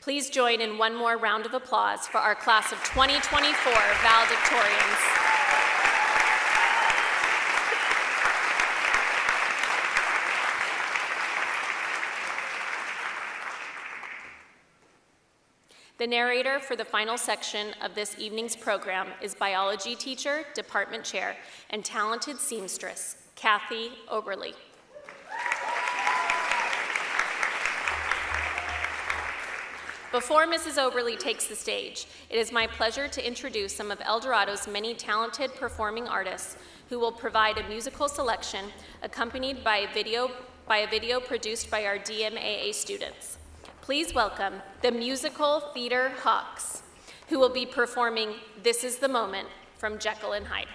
Please join in one more round of applause for our class of 2024 valedictorians. The narrator for the final section of this evening's program is biology teacher, department chair, and talented seamstress, Kathy Oberly. Before Mrs. Oberly takes the stage, it is my pleasure to introduce some of El Dorado's many talented performing artists who will provide a musical selection accompanied by a video produced by our DMAA students. Please welcome the Musical Theater Hawks, who will be performing This Is the Moment from Jekyll and Hyde.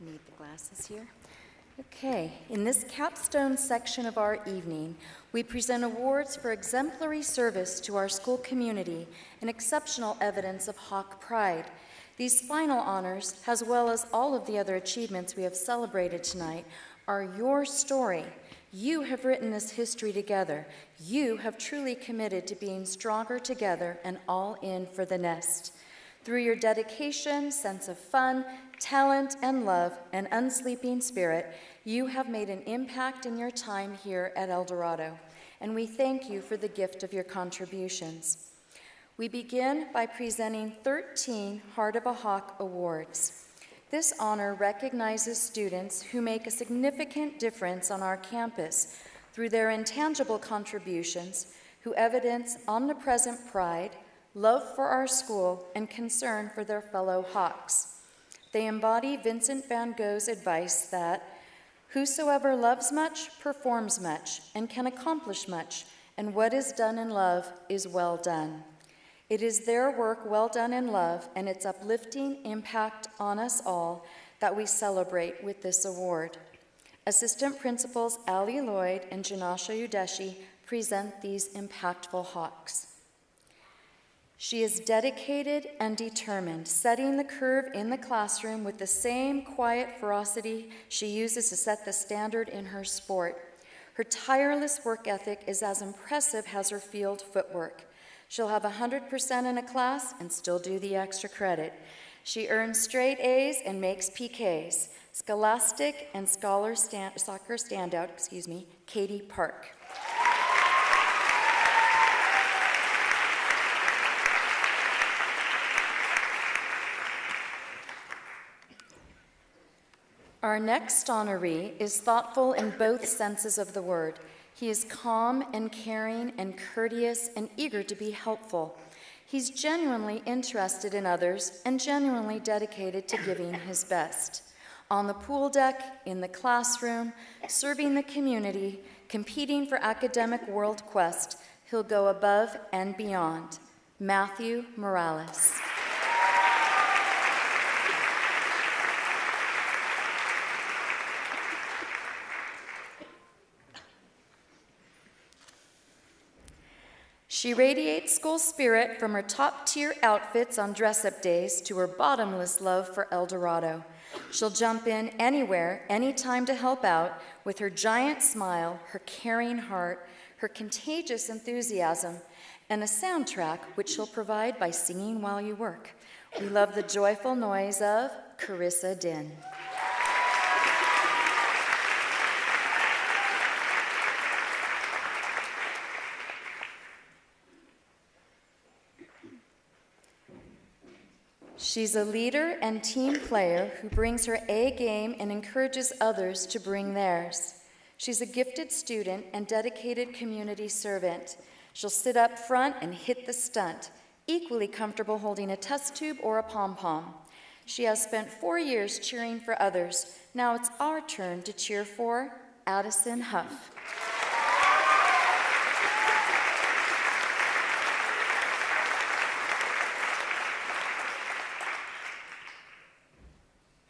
Need the glasses here. Okay, in this capstone section of our evening, we present awards for exemplary service to our school community and exceptional evidence of Hawk pride. These final honors, as well as all of the other achievements we have celebrated tonight, are your story. You have written this history together. You have truly committed to being stronger together and all in for the nest. Through your dedication, sense of fun, talent, and love, and unsleeping spirit, you have made an impact in your time here at El Dorado, and we thank you for the gift of your contributions. We begin by presenting 13 Heart of a Hawk Awards. This honor recognizes students who make a significant difference on our campus through their intangible contributions, who evidence omnipresent pride, love for our school, and concern for their fellow Hawks. They embody Vincent van Gogh's advice that whosoever loves much performs much and can accomplish much, and what is done in love is well done. It is their work well done in love and its uplifting impact on us all that we celebrate with this award. Assistant Principals Ali Lloyd and Janasha Udeshi present these impactful Hawks. She is dedicated and determined, setting the curve in the classroom with the same quiet ferocity she uses to set the standard in her sport. Her tireless work ethic is as impressive as her field footwork. She'll have 100% in a class and still do the extra credit. She earns straight A's and makes PKs. Scholastic and soccer standout, Katie Park. Our next honoree is thoughtful in both senses of the word. He is calm and caring and courteous and eager to be helpful. He's genuinely interested in others and genuinely dedicated to giving his best. On the pool deck, in the classroom, serving the community, competing for academic world quest, he'll go above and beyond. Matthew Morales. She radiates school spirit from her top-tier outfits on dress-up days to her bottomless love for El Dorado. She'll jump in anywhere, anytime to help out with her giant smile, her caring heart, her contagious enthusiasm, and a soundtrack which she'll provide by singing while you work. We love the joyful noise of Carissa Din. She's a leader and team player who brings her A game and encourages others to bring theirs. She's a gifted student and dedicated community servant. She'll sit up front and hit the stunt, equally comfortable holding a test tube or a pom-pom. She has spent 4 years cheering for others. Now it's our turn to cheer for Addison Huff.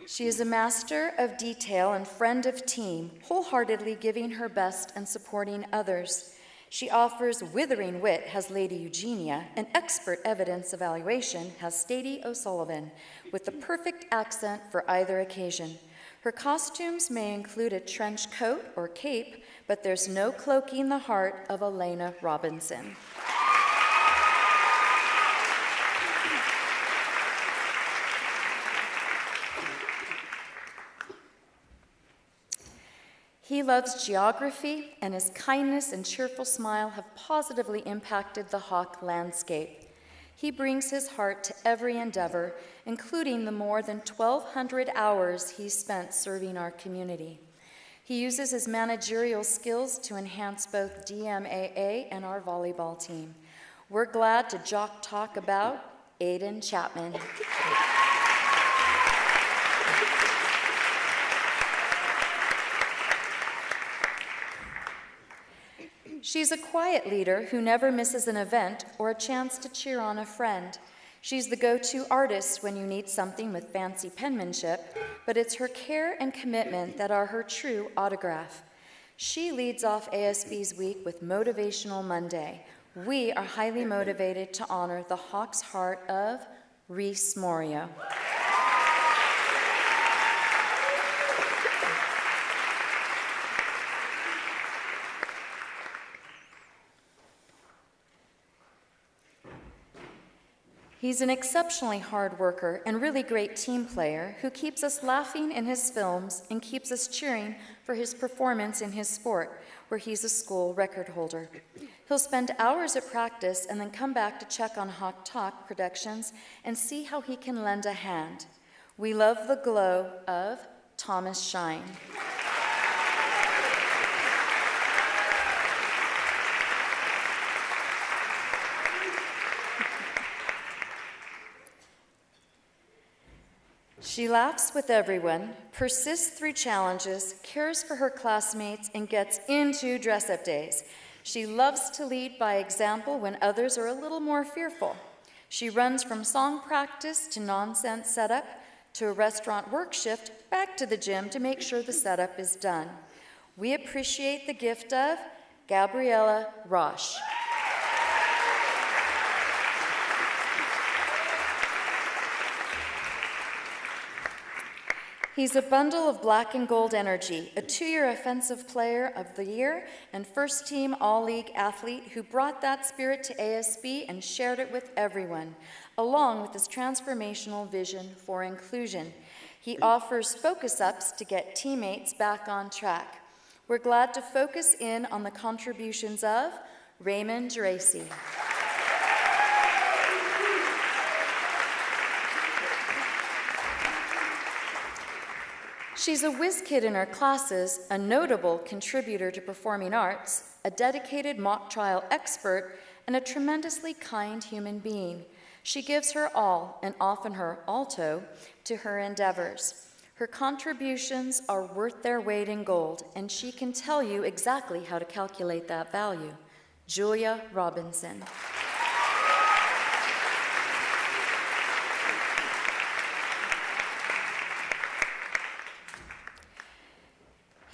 She is a master of detail and friend of team, wholeheartedly giving her best and supporting others. She offers withering wit, has Lady Eugenia, and expert evidence evaluation, has Stady O'Sullivan, with the perfect accent for either occasion. Her costumes may include a trench coat or cape, but there's no cloaking the heart of Elena Robinson. He loves geography, and his kindness and cheerful smile have positively impacted the Hawk landscape. He brings his heart to every endeavor, including the more than 1,200 hours he's spent serving our community. He uses his managerial skills to enhance both DMAA and our volleyball team. We're glad to talk about Aiden Chapman. She's a quiet leader who never misses an event or a chance to cheer on a friend. She's the go-to artist when you need something with fancy penmanship, but it's her care and commitment that are her true autograph. She leads off ASB's week with Motivational Monday. We are highly motivated to honor the Hawk's heart of Reese Morio. He's an exceptionally hard worker and really great team player who keeps us laughing in his films and keeps us cheering for his performance in his sport, where he's a school record holder. He'll spend hours at practice and then come back to check on Hawk Talk productions and see how he can lend a hand. We love the glow of Thomas Shine. She laughs with everyone, persists through challenges, cares for her classmates, and gets into dress-up days. She loves to lead by example when others are a little more fearful. She runs from song practice to nonsense setup to a restaurant work shift back to the gym to make sure the setup is done. We appreciate the gift of Gabriella Roche. He's a bundle of black and gold energy, a 2-year Offensive Player of the Year and first-team All-League athlete who brought that spirit to ASB and shared it with everyone, along with his transformational vision for inclusion. He offers focus-ups to get teammates back on track. We're glad to focus in on the contributions of Raymond Geraci. She's a whiz kid in her classes, a notable contributor to performing arts, a dedicated mock trial expert, and a tremendously kind human being. She gives her all, and often her alto, to her endeavors. Her contributions are worth their weight in gold, and she can tell you exactly how to calculate that value. Julia Robinson.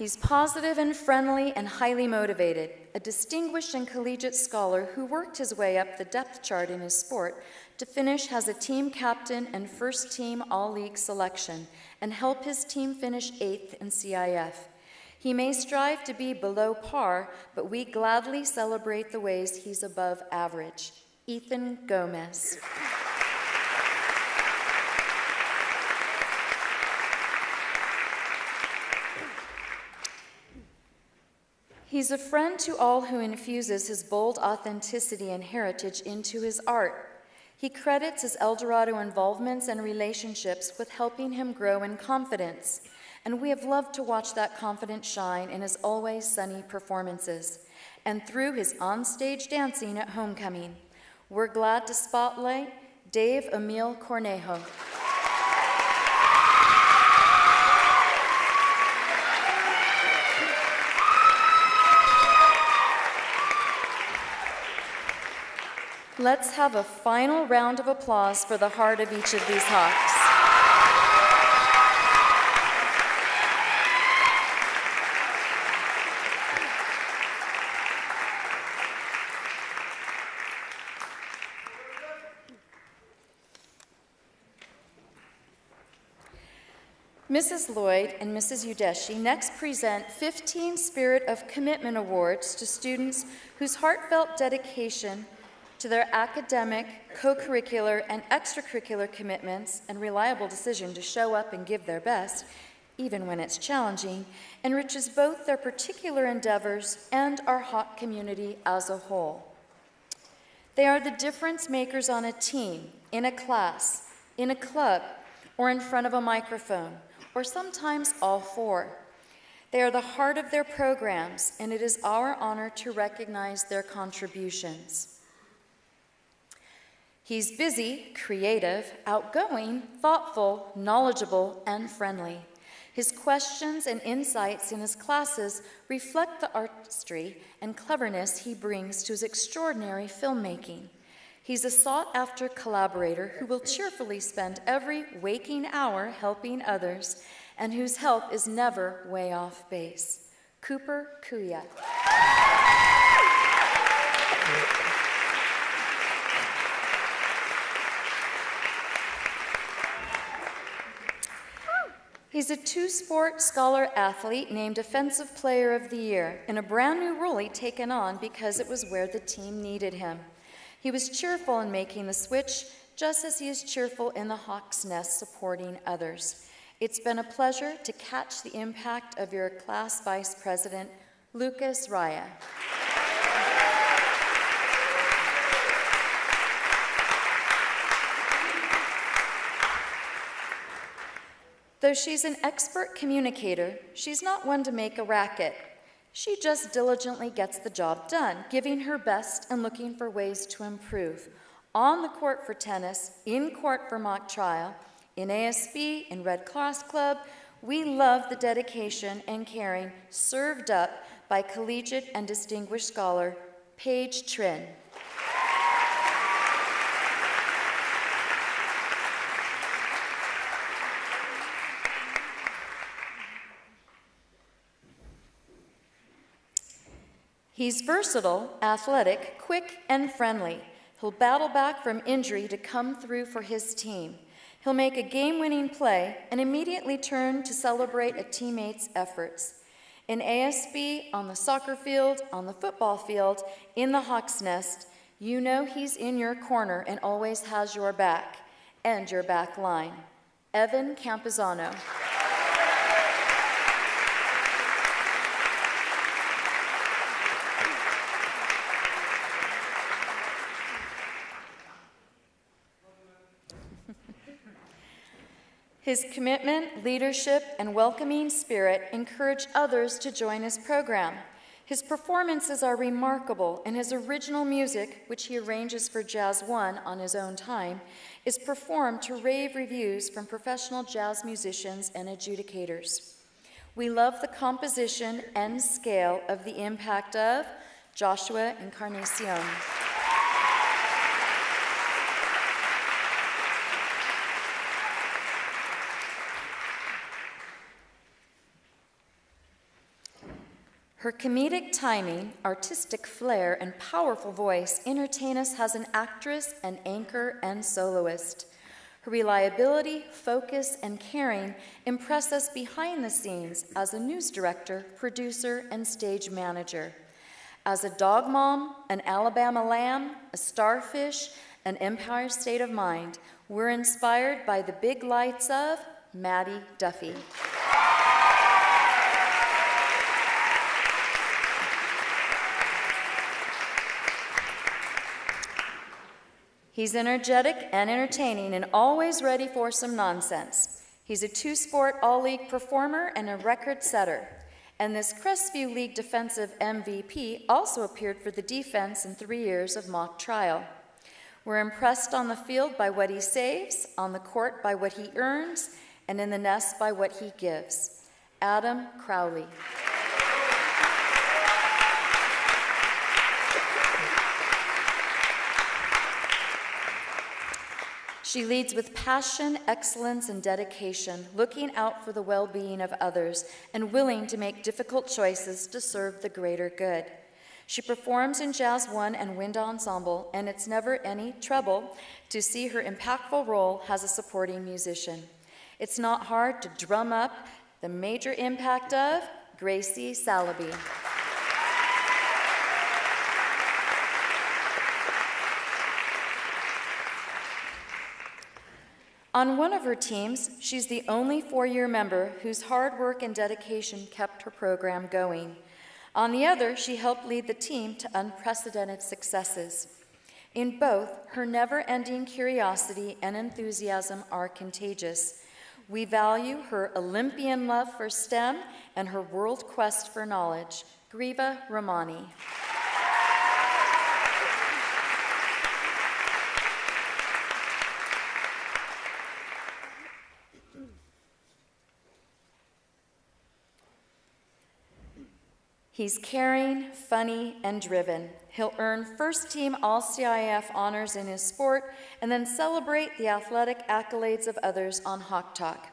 He's positive and friendly and highly motivated, a distinguished and collegiate scholar who worked his way up the depth chart in his sport to finish as a team captain and first-team All-League selection and help his team finish 8th in CIF. He may strive to be below par, but we gladly celebrate the ways he's above average. Ethan Gomez. He's a friend to all who infuses his bold authenticity and heritage into his art. He credits his El Dorado involvements and relationships with helping him grow in confidence, and we have loved to watch that confidence shine in his always sunny performances and through his onstage dancing at homecoming. We're glad to spotlight Dave Emil Cornejo. Let's have a final round of applause for the heart of each of these Hawks. Mrs. Lloyd and Mrs. Udeshi next present 15 Spirit of Commitment Awards to students whose heartfelt dedication to their academic, co-curricular, and extracurricular commitments and reliable decision to show up and give their best, even when it's challenging, enriches both their particular endeavors and our Hawk community as a whole. They are the difference makers on a team, in a class, in a club, or in front of a microphone, or sometimes all four. They are the heart of their programs, and it is our honor to recognize their contributions. He's busy, creative, outgoing, thoughtful, knowledgeable, and friendly. His questions and insights in his classes reflect the artistry and cleverness he brings to his extraordinary filmmaking. He's a sought-after collaborator who will cheerfully spend every waking hour helping others and whose help is never way off base. Cooper Kuya. He's a two-sport scholar athlete named Defensive Player of the Year in a brand new role he'd taken on because it was where the team needed him. He was cheerful in making the switch, just as he is cheerful in the Hawk's Nest supporting others. It's been a pleasure to catch the impact of your class vice president, Lucas Raya. Though she's an expert communicator, she's not one to make a racket. She just diligently gets the job done, giving her best and looking for ways to improve. On the court for tennis, in court for mock trial, in ASB, in Red Cross Club, we love the dedication and caring served up by collegiate and distinguished scholar Paige Trin. He's versatile, athletic, quick, and friendly. He'll battle back from injury to come through for his team. He'll make a game-winning play and immediately turn to celebrate a teammate's efforts. In ASB, on the soccer field, on the football field, in the Hawk's Nest, you know he's in your corner and always has your back and your back line. Evan Campuzano. His commitment, leadership, and welcoming spirit encourage others to join his program. His performances are remarkable, and his original music, which he arranges for Jazz One on his own time, is performed to rave reviews from professional jazz musicians and adjudicators. We love the composition and scale of the impact of Joshua Encarnacion. Her comedic timing, artistic flair, and powerful voice entertain us as an actress, an anchor, and soloist. Her reliability, focus, and caring impress us behind the scenes as a news director, producer, and stage manager. As a dog mom, an Alabama lamb, a starfish, an Empire State of Mind, we're inspired by the big lights of Maddie Duffy. He's energetic and entertaining and always ready for some nonsense. He's a two-sport all-league performer and a record setter. And this Crestview League defensive MVP also appeared for the defense in 3 years of mock trial. We're impressed on the field by what he saves, on the court by what he earns, and in the nest by what he gives. Adam Crowley. She leads with passion, excellence, and dedication, looking out for the well-being of others and willing to make difficult choices to serve the greater good. She performs in Jazz One and Wind Ensemble, and it's never any trouble to see her impactful role as a supporting musician. It's not hard to drum up the major impact of Gracie Salaby. On one of her teams, she's the only four-year member whose hard work and dedication kept her program going. On the other, she helped lead the team to unprecedented successes. In both, her never-ending curiosity and enthusiasm are contagious. We value her Olympian love for STEM and her world quest for knowledge. Griva Romani. He's caring, funny, and driven. He'll earn first-team All-CIF honors in his sport and then celebrate the athletic accolades of others on Hawk Talk,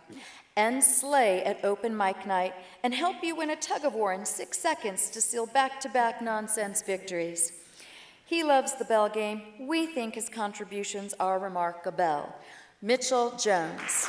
and slay at open mic night and help you win a tug-of-war in 6 seconds to seal back-to-back nonsense victories. He loves the bell game. We think his contributions are remarkable. Mitchell Jones.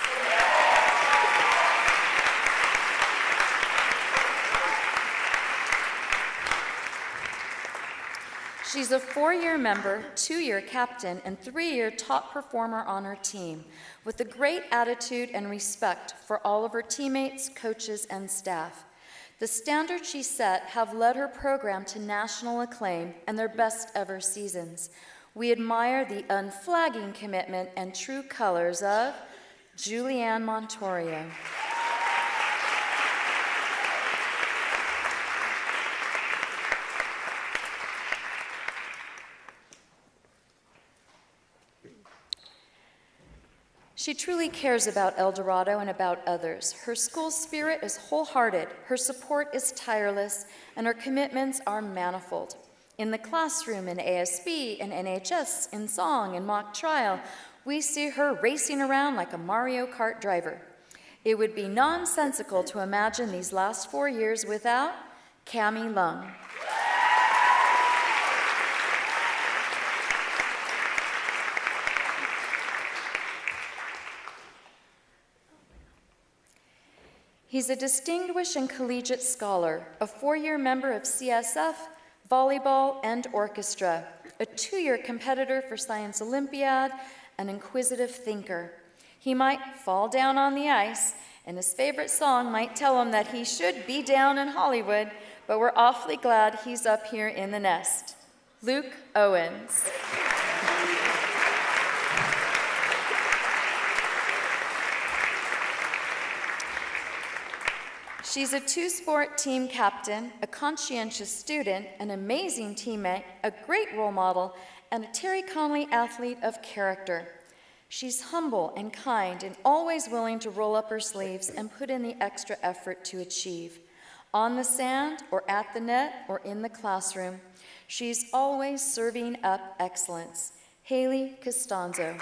She's a 4-year member, 2-year captain, and 3-year top performer on her team, with a great attitude and respect for all of her teammates, coaches, and staff. The standards she set have led her program to national acclaim and their best ever seasons. We admire the unflagging commitment and true colors of Julianne Montorio. She truly cares about El Dorado and about others. Her school spirit is wholehearted, her support is tireless, and her commitments are manifold. In the classroom, in ASB, in NHS, in song, in mock trial, we see her racing around like a Mario Kart driver. It would be nonsensical to imagine these last 4 years without Cammie Lung. He's a distinguished and collegiate scholar, a 4-year member of CSF, volleyball, and orchestra, a 2-year competitor for Science Olympiad, an inquisitive thinker. He might fall down on the ice, and his favorite song might tell him that he should be down in Hollywood, but we're awfully glad he's up here in the nest. Luke Owens. She's a 2-sport team captain, a conscientious student, an amazing teammate, a great role model, and a Terry Conley athlete of character. She's humble and kind and always willing to roll up her sleeves and put in the extra effort to achieve. On the sand or at the net or in the classroom, she's always serving up excellence. Haley Costanzo.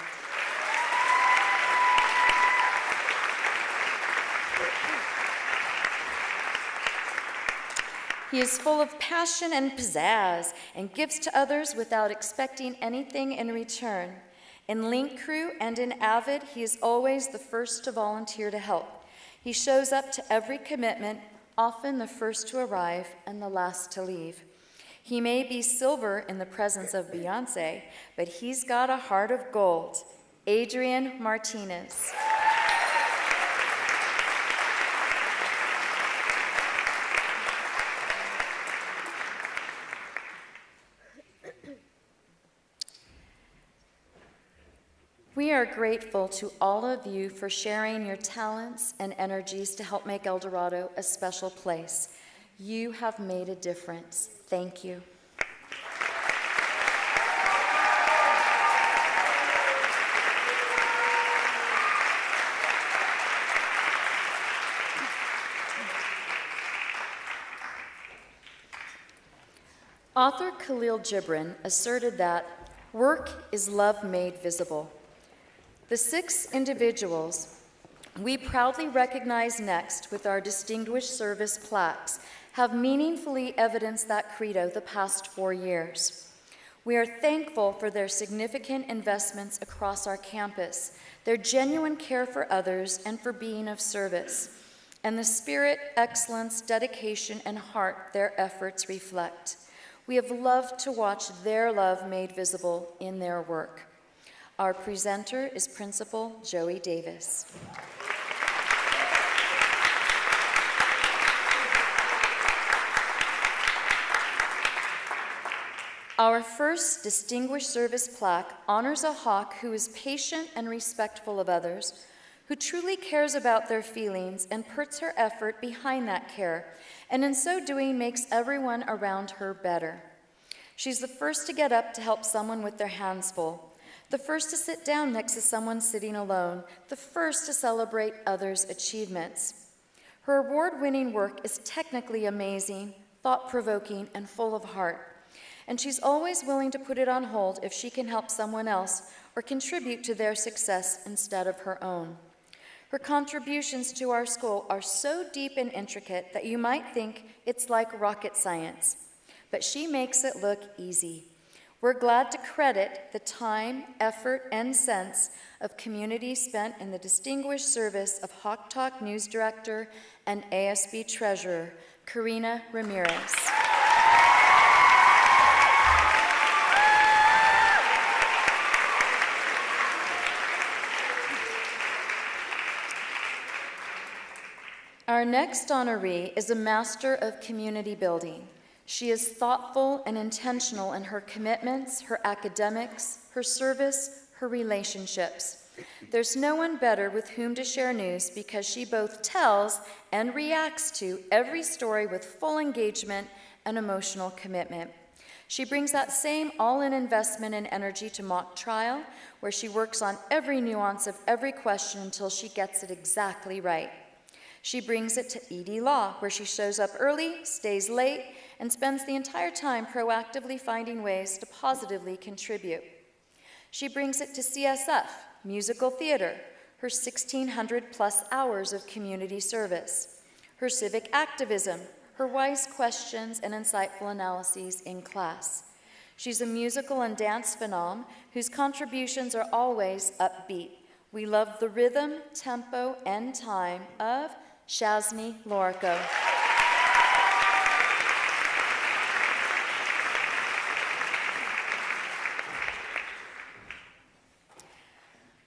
He is full of passion and pizzazz and gives to others without expecting anything in return. In Link Crew and in Avid, he is always the first to volunteer to help. He shows up to every commitment, often the first to arrive and the last to leave. He may be silver in the presence of Beyonce, but he's got a heart of gold. Adrian Martinez. We are grateful to all of you for sharing your talents and energies to help make El Dorado a special place. You have made a difference. Thank you. Author Khalil Gibran asserted that work is love made visible. The 6 individuals we proudly recognize next with our Distinguished Service plaques have meaningfully evidenced that credo the past 4 years. We are thankful for their significant investments across our campus, their genuine care for others, and for being of service, and the spirit, excellence, dedication, and heart their efforts reflect. We have loved to watch their love made visible in their work. Our presenter is Principal Joey Davis. Our first Distinguished Service plaque honors a Hawk who is patient and respectful of others, who truly cares about their feelings and puts her effort behind that care, and in so doing makes everyone around her better. She's the first to get up to help someone with their hands full, the first to sit down next to someone sitting alone, the first to celebrate others' achievements. Her award-winning work is technically amazing, thought-provoking, and full of heart. And she's always willing to put it on hold if she can help someone else or contribute to their success instead of her own. Her contributions to our school are so deep and intricate that you might think it's like rocket science, but she makes it look easy. We're glad to credit the time, effort, and sense of community spent in the distinguished service of Hawk Talk News Director and ASB Treasurer, Karina Ramirez. Our next honoree is a master of community building. She is thoughtful and intentional in her commitments, her academics, her service, her relationships. There's no one better with whom to share news because she both tells and reacts to every story with full engagement and emotional commitment. She brings that same all-in investment and energy to mock trial, where she works on every nuance of every question until she gets it exactly right. She brings it to ED Law, where she shows up early, stays late, and spends the entire time proactively finding ways to positively contribute. She brings it to CSF, musical theater, her 1,600+ hours of community service, her civic activism, her wise questions and insightful analyses in class. She's a musical and dance phenom whose contributions are always upbeat. We love the rhythm, tempo, and time of Shazmi Lorico.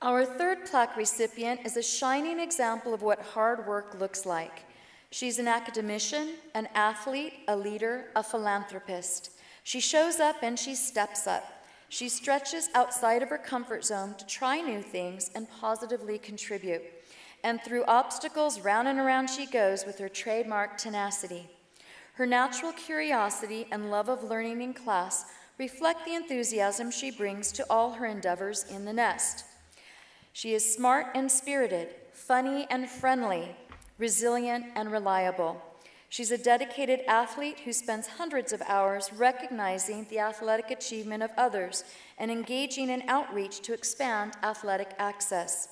Our third plaque recipient is a shining example of what hard work looks like. She's an academician, an athlete, a leader, a philanthropist. She shows up and she steps up. She stretches outside of her comfort zone to try new things and positively contribute. And through obstacles, round and around she goes with her trademark tenacity. Her natural curiosity and love of learning in class reflect the enthusiasm she brings to all her endeavors in the nest. She is smart and spirited, funny and friendly, resilient and reliable. She's a dedicated athlete who spends hundreds of hours recognizing the athletic achievement of others and engaging in outreach to expand athletic access.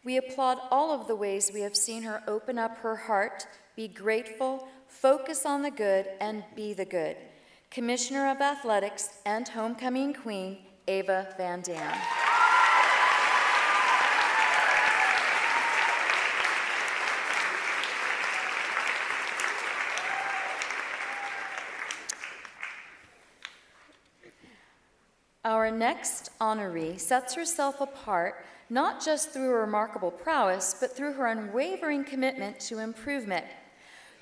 We applaud all of the ways we have seen her open up her heart, be grateful, focus on the good, and be the good. Commissioner of Athletics and Homecoming Queen, Ava Van Dam. Our next honoree sets herself apart not just through her remarkable prowess, but through her unwavering commitment to improvement.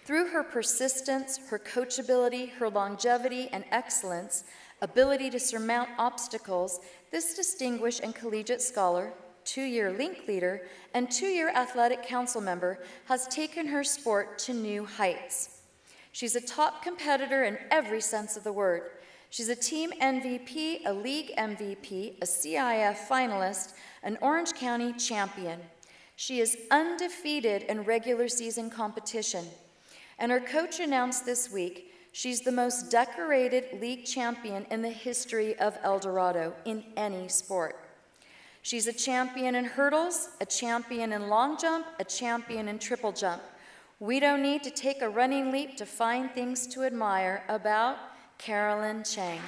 Through her persistence, her coachability, her longevity and excellence, ability to surmount obstacles, this distinguished and collegiate scholar, 2-year link leader, and 2-year athletic council member has taken her sport to new heights. She's a top competitor in every sense of the word. She's a team MVP, a league MVP, a CIF finalist, an Orange County champion. She is undefeated in regular season competition. And her coach announced this week she's the most decorated league champion in the history of El Dorado in any sport. She's a champion in hurdles, a champion in long jump, a champion in triple jump. We don't need to take a running leap to find things to admire about Carolyn Chang.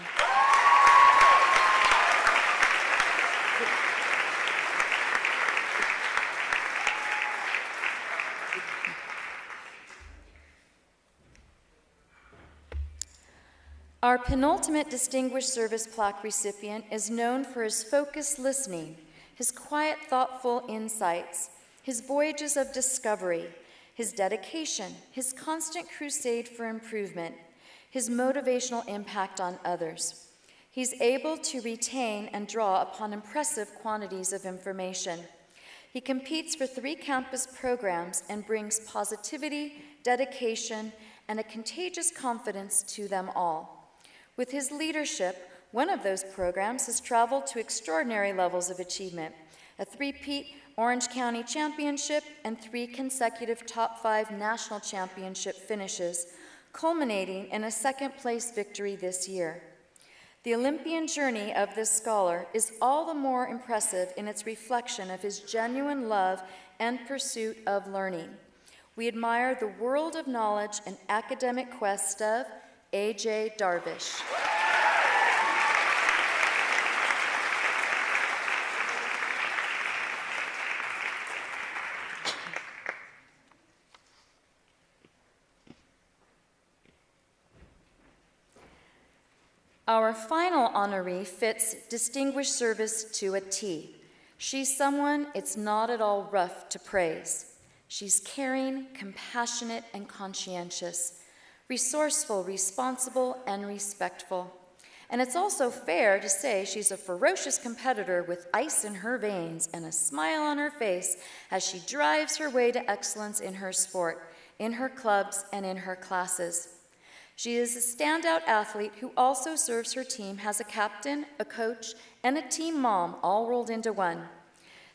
Our penultimate Distinguished Service Plaque recipient is known for his focused listening, his quiet, thoughtful insights, his voyages of discovery, his dedication, his constant crusade for improvement, his motivational impact on others. He's able to retain and draw upon impressive quantities of information. He competes for 3 campus programs and brings positivity, dedication, and a contagious confidence to them all. With his leadership, one of those programs has traveled to extraordinary levels of achievement, a 3-peat Orange County championship and 3 consecutive top 5 national championship finishes, culminating in a second-place victory this year. The Olympian journey of this scholar is all the more impressive in its reflection of his genuine love and pursuit of learning. We admire the world of knowledge and academic quest of A.J. Darvish. Our final honoree fits distinguished service to a T. She's someone it's not at all rough to praise. She's caring, compassionate, and conscientious, resourceful, responsible, and respectful. And it's also fair to say she's a ferocious competitor with ice in her veins and a smile on her face as she drives her way to excellence in her sport, in her clubs, and in her classes. She is a standout athlete who also serves her team as a captain, a coach, and a team mom, all rolled into one.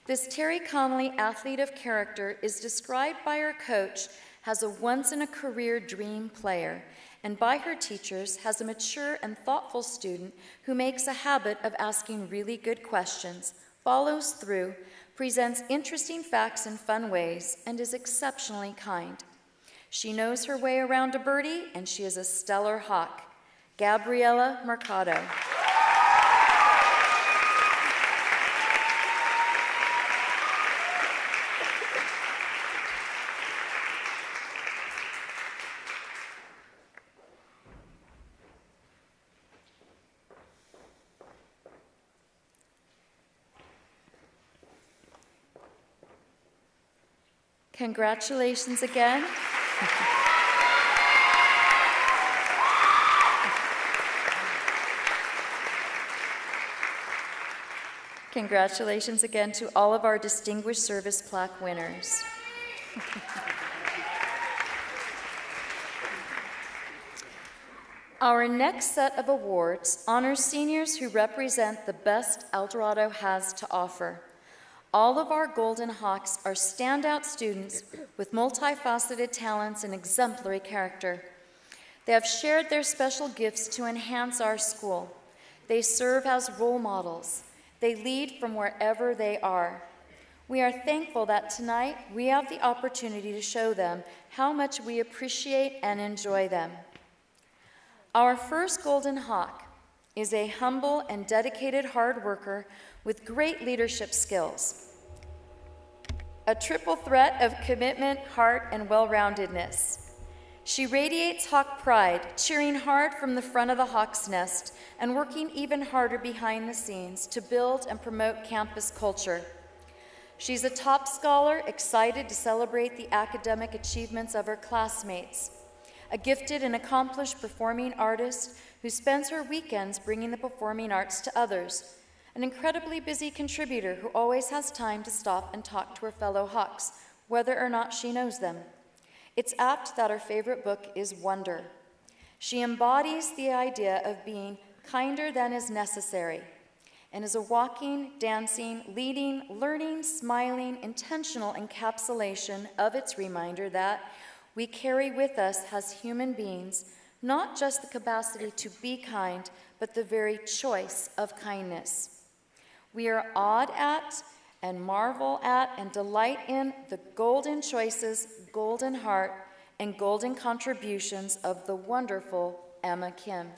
This Terry Connolly athlete of character is described by her coach as a once-in-a-career dream player, and by her teachers as a mature and thoughtful student who makes a habit of asking really good questions, follows through, presents interesting facts in fun ways, and is exceptionally kind. She knows her way around a birdie, and she is a stellar hawk. Gabriela Mercado. Congratulations again. Congratulations again to all of our Distinguished Service Plaque winners. Our next set of awards honors seniors who represent the best El Dorado has to offer. All of our Golden Hawks are standout students with multifaceted talents and exemplary character. They have shared their special gifts to enhance our school. They serve as role models. They lead from wherever they are. We are thankful that tonight we have the opportunity to show them how much we appreciate and enjoy them. Our first Golden Hawk is a humble and dedicated hard worker with great leadership skills. A triple threat of commitment, heart, and well-roundedness. She radiates Hawk pride, cheering hard from the front of the Hawk's nest and working even harder behind the scenes to build and promote campus culture. She's a top scholar, excited to celebrate the academic achievements of her classmates. A gifted and accomplished performing artist who spends her weekends bringing the performing arts to others. An incredibly busy contributor who always has time to stop and talk to her fellow Hawks, whether or not she knows them. It's apt that her favorite book is Wonder. She embodies the idea of being kinder than is necessary and is a walking, dancing, leading, learning, smiling, intentional encapsulation of its reminder that we carry with us as human beings not just the capacity to be kind, but the very choice of kindness. We are awed at and marvel at and delight in the golden choices, golden heart, and golden contributions of the wonderful Emma Kim.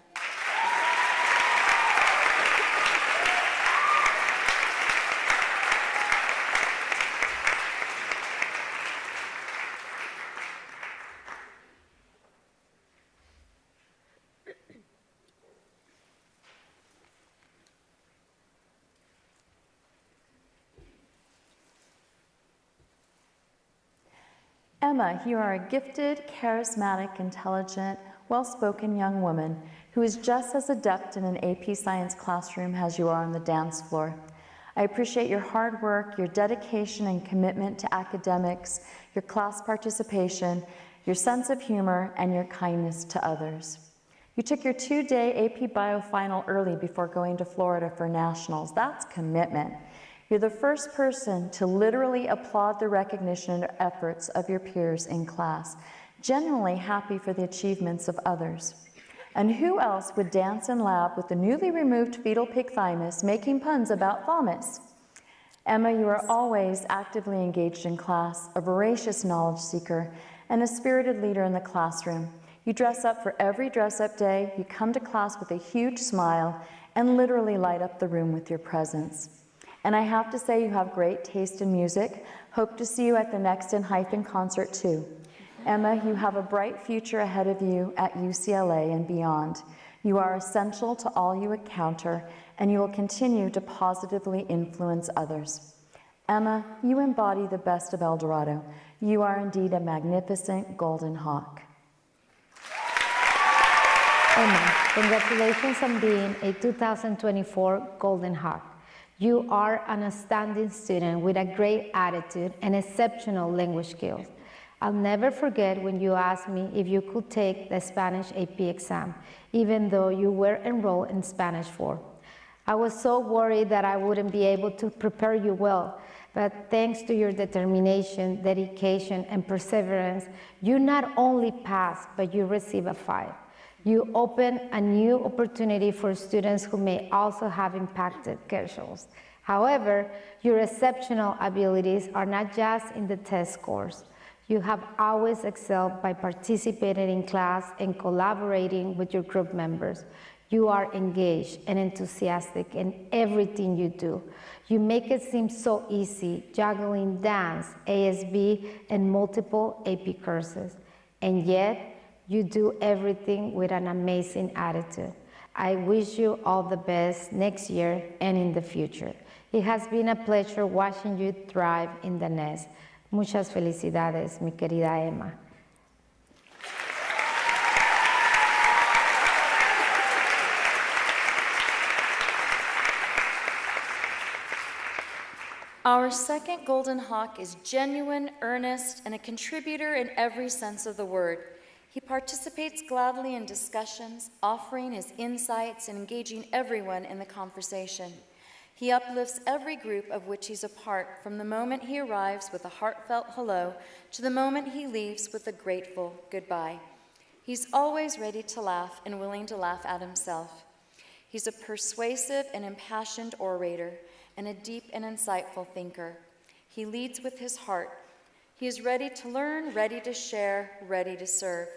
Emma, you are a gifted, charismatic, intelligent, well-spoken young woman who is just as adept in an AP Science classroom as you are on the dance floor. I appreciate your hard work, your dedication and commitment to academics, your class participation, your sense of humor, and your kindness to others. You took your 2-day AP Bio final early before going to Florida for nationals. That's commitment. You're the first person to literally applaud the recognition and efforts of your peers in class. genuinely happy for the achievements of others. And who else would dance and laugh with the newly removed fetal pig thymus, making puns about Thomas? Emma, you are always actively engaged in class, a voracious knowledge seeker, and a spirited leader in the classroom. You dress up for every dress-up day, you come to class with a huge smile, and literally light up the room with your presence. And I have to say you have great taste in music. Hope to see you at the next In concert too. Emma, you have a bright future ahead of you at UCLA and beyond. You are essential to all you encounter, and you will continue to positively influence others. Emma, you embody the best of El Dorado. You are indeed a magnificent golden hawk. Emma, congratulations on being a 2024 Golden Hawk. You are an outstanding student with a great attitude and exceptional language skills. I'll never forget when you asked me if you could take the Spanish AP exam, even though you were enrolled in Spanish 4. I was so worried that I wouldn't be able to prepare you well, but thanks to your determination, dedication, and perseverance, you not only passed, but you received a 5. You open a new opportunity for students who may also have impacted Kershaw's. However, your exceptional abilities are not just in the test scores. You have always excelled by participating in class and collaborating with your group members. You are engaged and enthusiastic in everything you do. You make it seem so easy, juggling dance, ASB, and multiple AP courses. And yet, you do everything with an amazing attitude. I wish you all the best next year and in the future. It has been a pleasure watching you thrive in the nest. Muchas felicidades, mi querida Emma. Our second Golden Hawk is genuine, earnest, and a contributor in every sense of the word. He participates gladly in discussions, offering his insights and engaging everyone in the conversation. He uplifts every group of which he's a part, from the moment he arrives with a heartfelt hello to the moment he leaves with a grateful goodbye. He's always ready to laugh and willing to laugh at himself. He's a persuasive and impassioned orator and a deep and insightful thinker. He leads with his heart. He is ready to learn, ready to share, ready to serve.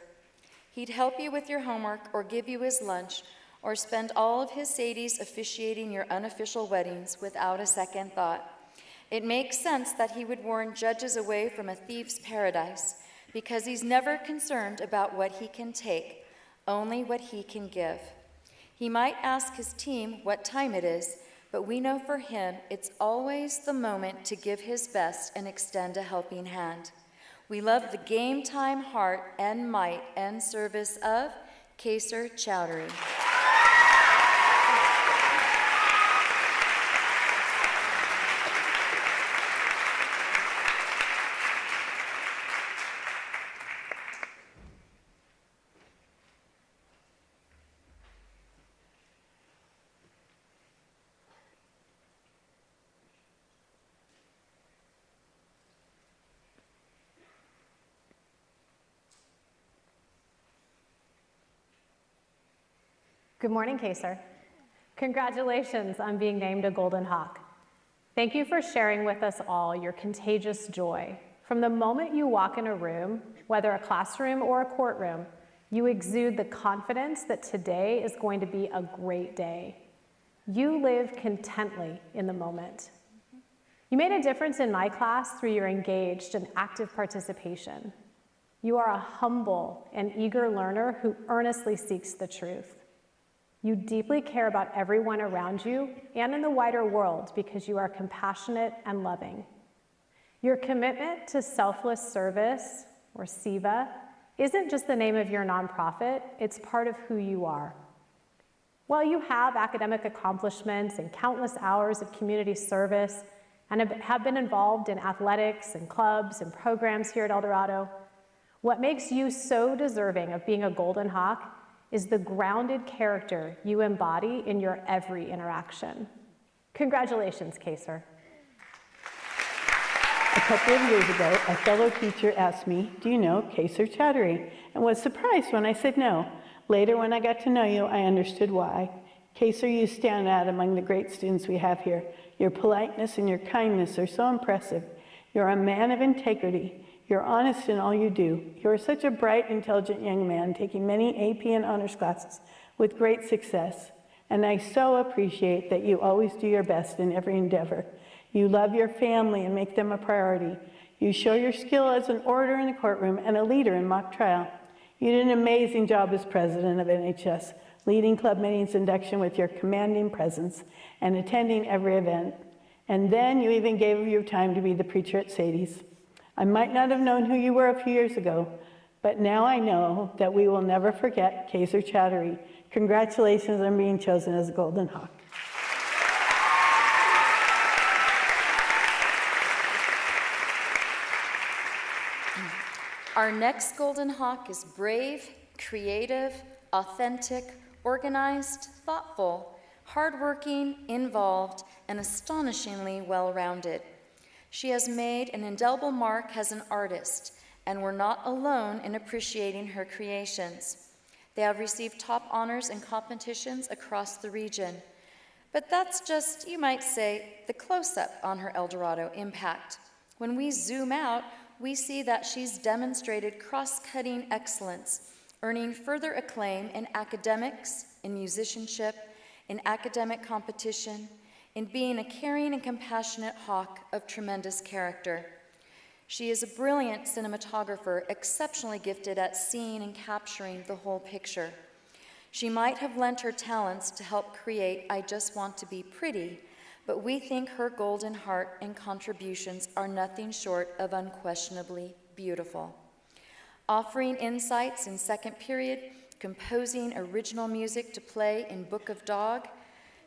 He'd help you with your homework or give you his lunch or spend all of his Sadies officiating your unofficial weddings without a second thought. It makes sense that he would warn judges away from a thief's paradise because he's never concerned about what he can take, only what he can give. He might ask his team what time it is, but we know for him it's always the moment to give his best and extend a helping hand. We love the game time heart and might and service of Kaser Chowdhury. Good morning, Kaser. Congratulations on being named a Golden Hawk. Thank you for sharing with us all your contagious joy. From the moment you walk in a room, whether a classroom or a courtroom, you exude the confidence that today is going to be a great day. You live contently in the moment. You made a difference in my class through your engaged and active participation. You are a humble and eager learner who earnestly seeks the truth. You deeply care about everyone around you and in the wider world because you are compassionate and loving. Your commitment to selfless service, or SEVA, isn't just the name of your nonprofit, it's part of who you are. While you have academic accomplishments and countless hours of community service and have been involved in athletics and clubs and programs here at El Dorado, what makes you so deserving of being a Golden Hawk is the grounded character you embody in your every interaction. Congratulations, Kaser. A couple of years ago, a fellow teacher asked me, "Do you know Kaser Chattery?" and was surprised when I said no. Later, when I got to know you, I understood why. Kaser, you stand out among the great students we have here. Your politeness and your kindness are so impressive. You're a man of integrity. You're honest in all you do. You're such a bright, intelligent young man, taking many AP and honors classes with great success. And I so appreciate that you always do your best in every endeavor. You love your family and make them a priority. You show your skill as an orator in the courtroom and a leader in mock trial. You did an amazing job as president of NHS, leading club meetings induction with your commanding presence and attending every event. And then you even gave of your time to be the preacher at Sadie's. I might not have known who you were a few years ago, but now I know that we will never forget Kaser Chattery. Congratulations on being chosen as a Golden Hawk. Our next Golden Hawk is brave, creative, authentic, organized, thoughtful, hardworking, involved, and astonishingly well-rounded. She has made an indelible mark as an artist, and we're not alone in appreciating her creations. They have received top honors and competitions across the region. But that's just, you might say, the close-up on her Eldorado impact. When we zoom out, we see that she's demonstrated cross-cutting excellence, earning further acclaim in academics, in musicianship, in academic competition, in being a caring and compassionate hawk of tremendous character. She is a brilliant cinematographer, exceptionally gifted at seeing and capturing the whole picture. She might have lent her talents to help create I Just Want to Be Pretty, but we think her golden heart and contributions are nothing short of unquestionably beautiful. Offering insights in second period, composing original music to play in Book of Dog,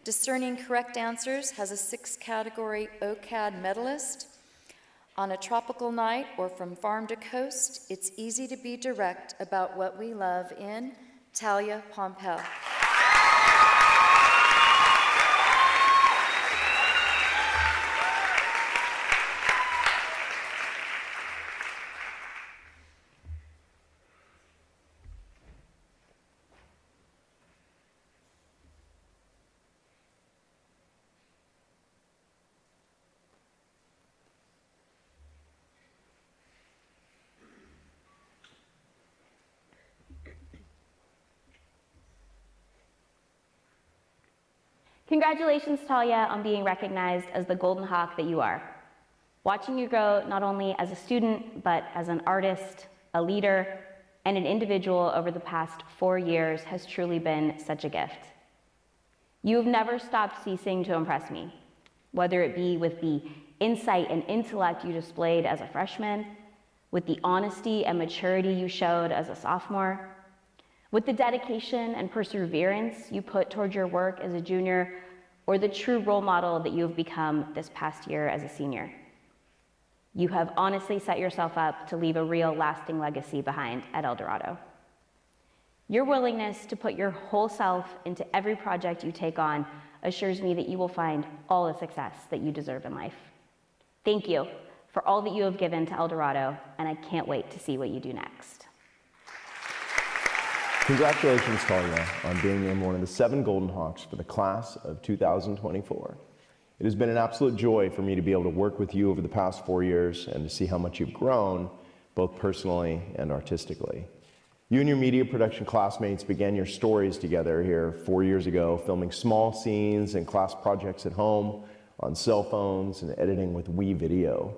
discerning correct answers as a 6-category OCAD medalist. On a tropical night or from farm to coast, it's easy to be direct about what we love in Talia Pompel. Congratulations, Talia, on being recognized as the Golden Hawk that you are. Watching you grow not only as a student, but as an artist, a leader, and an individual over the past 4 years has truly been such a gift. You have never stopped ceasing to impress me, whether it be with the insight and intellect you displayed as a freshman, with the honesty and maturity you showed as a sophomore, with the dedication and perseverance you put toward your work as a junior, or the true role model that you have become this past year as a senior. You have honestly set yourself up to leave a real lasting legacy behind at Eldorado. Your willingness to put your whole self into every project you take on assures me that you will find all the success that you deserve in life. Thank you for all that you have given to Eldorado, and I can't wait to see what you do next. Congratulations, Talia, on being named one of the 7 Golden Hawks for the class of 2024. It has been an absolute joy for me to be able to work with you over the past 4 years and to see how much you've grown, both personally and artistically. You and your media production classmates began your stories together here 4 years ago, filming small scenes and class projects at home, on cell phones, and editing with Wii Video.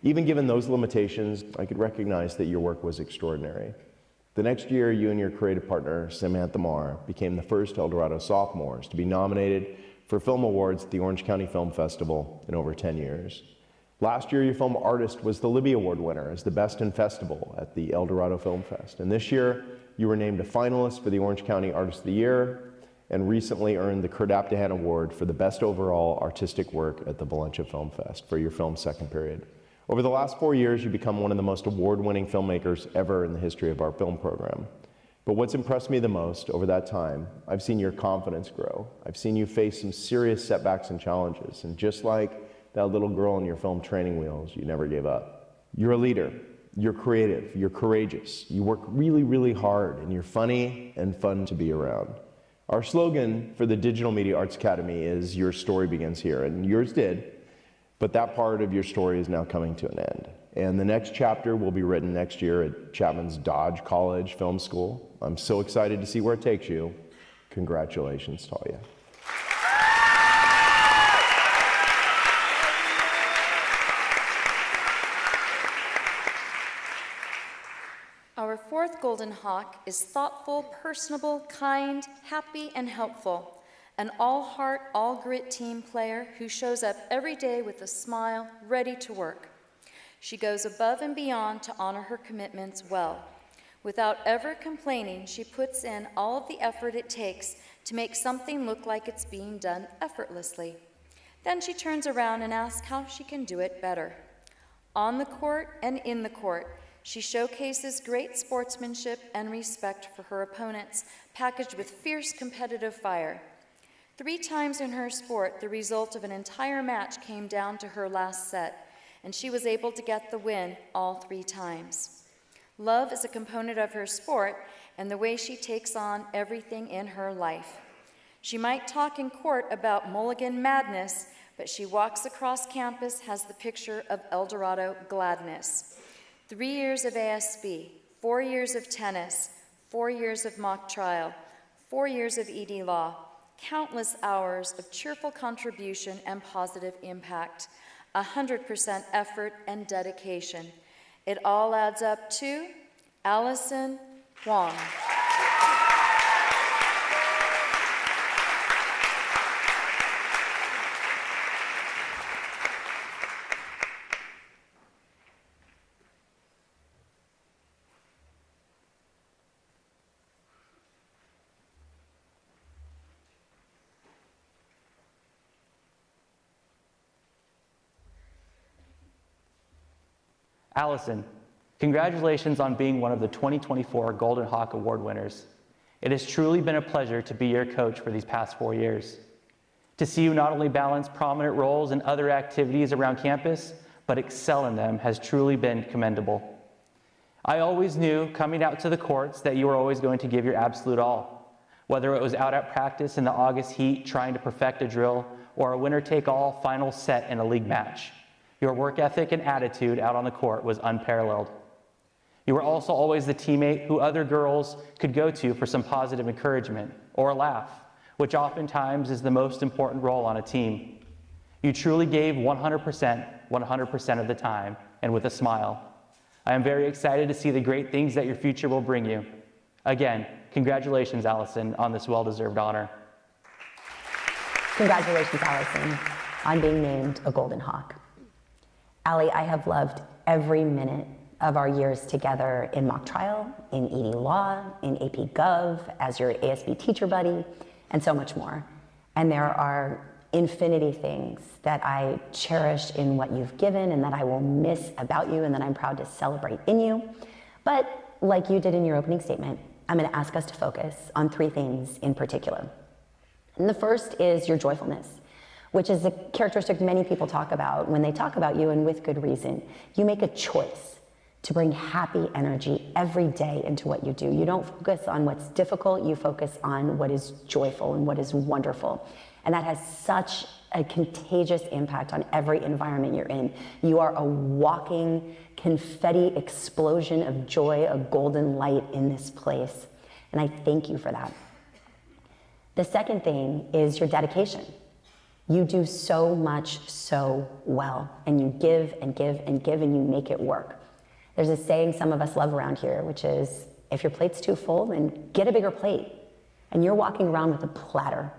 Even given those limitations, I could recognize that your work was extraordinary. The next year, you and your creative partner, Samantha Marr, became the first Eldorado sophomores to be nominated for film awards at the Orange County Film Festival in over 10 years. Last year, your film artist was the Libby Award winner as the Best in Festival at the Eldorado Film Fest. And this year, you were named a finalist for the Orange County Artist of the Year and recently earned the Kurt Aptahan Award for the Best Overall Artistic Work at the Valencia Film Fest for your film Second Period. Over the last 4 years, you've become one of the most award-winning filmmakers ever in the history of our film program. But what's impressed me the most over that time, I've seen your confidence grow. I've seen you face some serious setbacks and challenges. And just like that little girl in your film Training Wheels, you never gave up. You're a leader, you're creative, you're courageous, you work really, really hard, and you're funny and fun to be around. Our slogan for the Digital Media Arts Academy is "Your story begins here," and yours did, but that part of your story is now coming to an end. And the next chapter will be written next year at Chapman's Dodge College Film School. I'm so excited to see where it takes you. Congratulations, Talia. Our fourth Golden Hawk is thoughtful, personable, kind, happy, and helpful. An all-heart, all-grit team player who shows up every day with a smile, ready to work. She goes above and beyond to honor her commitments well. Without ever complaining, she puts in all of the effort it takes to make something look like it's being done effortlessly. Then she turns around and asks how she can do it better. On the court and in the court, she showcases great sportsmanship and respect for her opponents, packaged with fierce competitive fire. 3 times in her sport, the result of an entire match came down to her last set, and she was able to get the win all 3 times. Love is a component of her sport and the way she takes on everything in her life. She might talk in court about mulligan madness, but she walks across campus, has the picture of El Dorado gladness. 3 years of ASB, 4 years of tennis, 4 years of mock trial, 4 years of ED law, countless hours of cheerful contribution and positive impact, 100% effort and dedication. It all adds up to Allison Wong. Allison, congratulations on being one of the 2024 Golden Hawk Award winners. It has truly been a pleasure to be your coach for these past 4 years. To see you not only balance prominent roles in other activities around campus, but excel in them has truly been commendable. I always knew coming out to the courts that you were always going to give your absolute all, whether it was out at practice in the August heat trying to perfect a drill, or a winner-take-all final set in a league match. Your work ethic and attitude out on the court was unparalleled. You were also always the teammate who other girls could go to for some positive encouragement or a laugh, which oftentimes is the most important role on a team. You truly gave 100% of the time, and with a smile. I am very excited to see the great things that your future will bring you. Again, congratulations, Allison, on this well-deserved honor. Congratulations, Allison, on being named a Golden Hawk. Allie, I have loved every minute of our years together in mock trial, in ED law, in AP Gov, as your ASB teacher buddy, and so much more. And there are infinity things that I cherish in what you've given and that I will miss about you and that I'm proud to celebrate in you. But like you did in your opening statement, I'm going to ask us to focus on 3 things in particular. And the first is your joyfulness, which is a characteristic many people talk about when they talk about you, and with good reason. You make a choice to bring happy energy every day into what you do. You don't focus on what's difficult, you focus on what is joyful and what is wonderful. And that has such a contagious impact on every environment you're in. You are a walking confetti explosion of joy, a golden light in this place. And I thank you for that. The second thing is your dedication. You do so much so well, and you give and give and give, and you make it work. There's a saying some of us love around here, which is, if your plate's too full, then get a bigger plate. And you're walking around with a platter.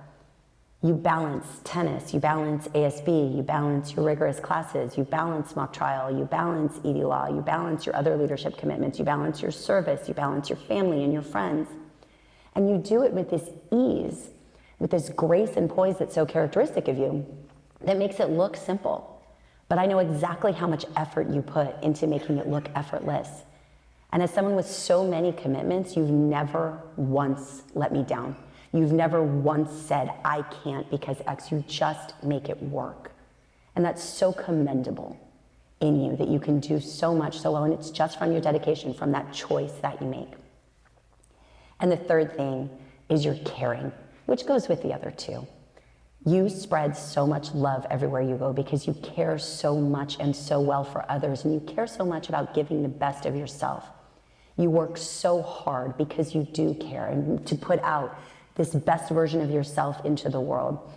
You balance tennis, you balance ASB, you balance your rigorous classes, you balance mock trial, you balance ED law, you balance your other leadership commitments, you balance your service, you balance your family and your friends. And you do it with this ease, with this grace and poise that's so characteristic of you, that makes it look simple. But I know exactly how much effort you put into making it look effortless. And as someone with so many commitments, you've never once let me down. You've never once said, I can't because X. You just make it work. And that's so commendable in you, that you can do so much so well, and it's just from your dedication, from that choice that you make. And the third thing is your caring, which goes with the other two. You spread so much love everywhere you go because you care so much and so well for others, and you care so much about giving the best of yourself. You work so hard because you do care and to put out this best version of yourself into the world.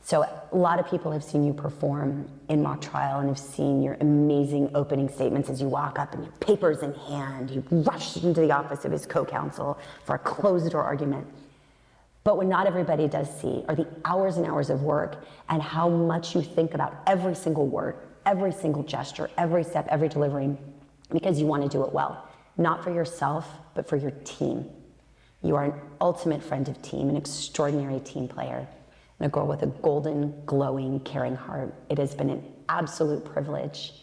So a lot of people have seen you perform in mock trial and have seen your amazing opening statements as you walk up and your papers in hand, you rush into the office of his co-counsel for a closed-door argument. But what not everybody does see are the hours and hours of work and how much you think about every single word, every single gesture, every step, every delivery, because you want to do it well. Not for yourself, but for your team. You are an ultimate friend of team, an extraordinary team player, and a girl with a golden, glowing, caring heart. It has been an absolute privilege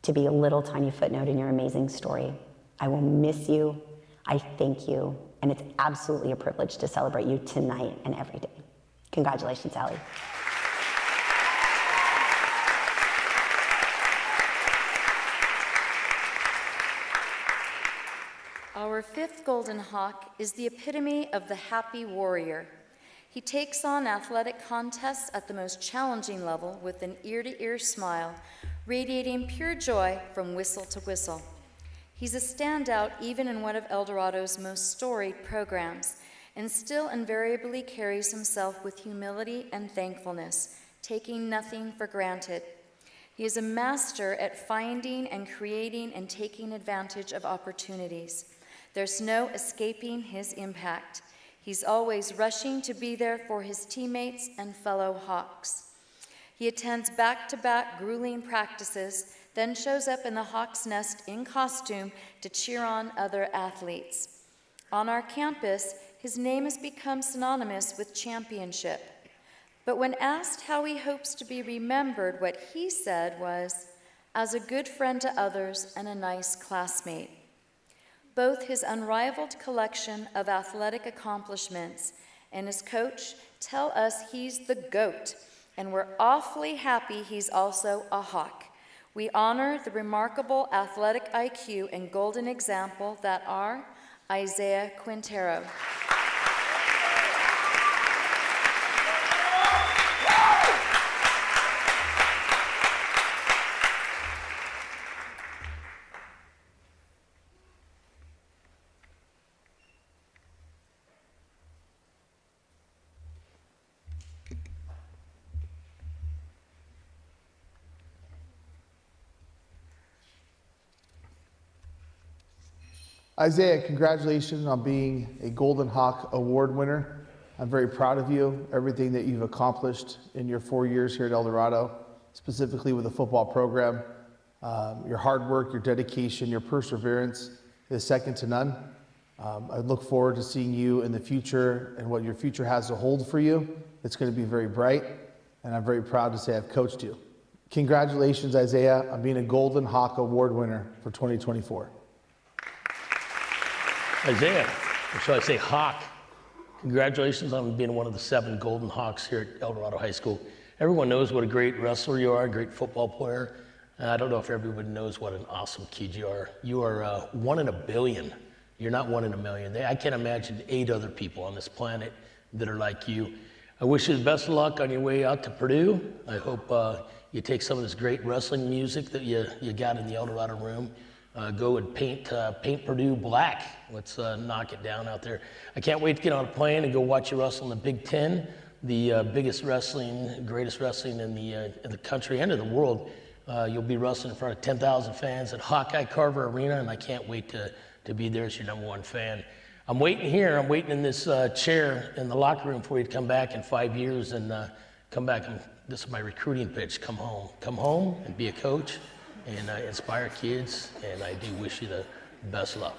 to be a little tiny footnote in your amazing story. I will miss you. I thank you. And it's absolutely a privilege to celebrate you tonight and every day. Congratulations, Allie. Our fifth Golden Hawk is the epitome of the happy warrior. He takes on athletic contests at the most challenging level with an ear-to-ear smile, radiating pure joy from whistle to whistle. He's a standout even in one of El Dorado's most storied programs, and still invariably carries himself with humility and thankfulness, taking nothing for granted. He is a master at finding and creating and taking advantage of opportunities. There's no escaping his impact. He's always rushing to be there for his teammates and fellow Hawks. He attends back-to-back grueling practices, then shows up in the Hawk's Nest in costume to cheer on other athletes. On our campus, his name has become synonymous with championship. But when asked how he hopes to be remembered, what he said was, as a good friend to others and a nice classmate. Both his unrivaled collection of athletic accomplishments and his coach tell us he's the GOAT, and we're awfully happy he's also a Hawk. We honor the remarkable athletic IQ and golden example that are Isaiah Quintero. Isaiah, congratulations on being a Golden Hawk Award winner. I'm very proud of you, everything that you've accomplished in your 4 years here at El Dorado, specifically with the football program. Your hard work, your dedication, your perseverance is second to none. I look forward to seeing you in the future and what your future has to hold for you. It's going to be very bright, and I'm very proud to say I've coached you. Congratulations, Isaiah, on being a Golden Hawk Award winner for 2024. Isaiah, or should I say Hawk, congratulations on being one of the 7 Golden Hawks here at El Dorado High School. Everyone knows what a great wrestler you are, a great football player. I don't know if everybody knows what an awesome kid you are. You are 1 in a billion. You're not 1 in a million. I can't imagine 8 other people on this planet that are like you. I wish you the best of luck on your way out to Purdue. I hope you take some of this great wrestling music that you got in the El Dorado room. Go and paint Purdue black. Let's knock it down out there. I can't wait to get on a plane and go watch you wrestle in the Big Ten, the biggest wrestling, greatest wrestling in the country and in the world. You'll be wrestling in front of 10,000 fans at Hawkeye Carver Arena, and I can't wait to be there as your #1 fan. I'm waiting here. I'm waiting in this chair in the locker room for you to come back in 5 years and come back. This is my recruiting pitch. Come home and be a coach and inspire kids, and I do wish you the best luck.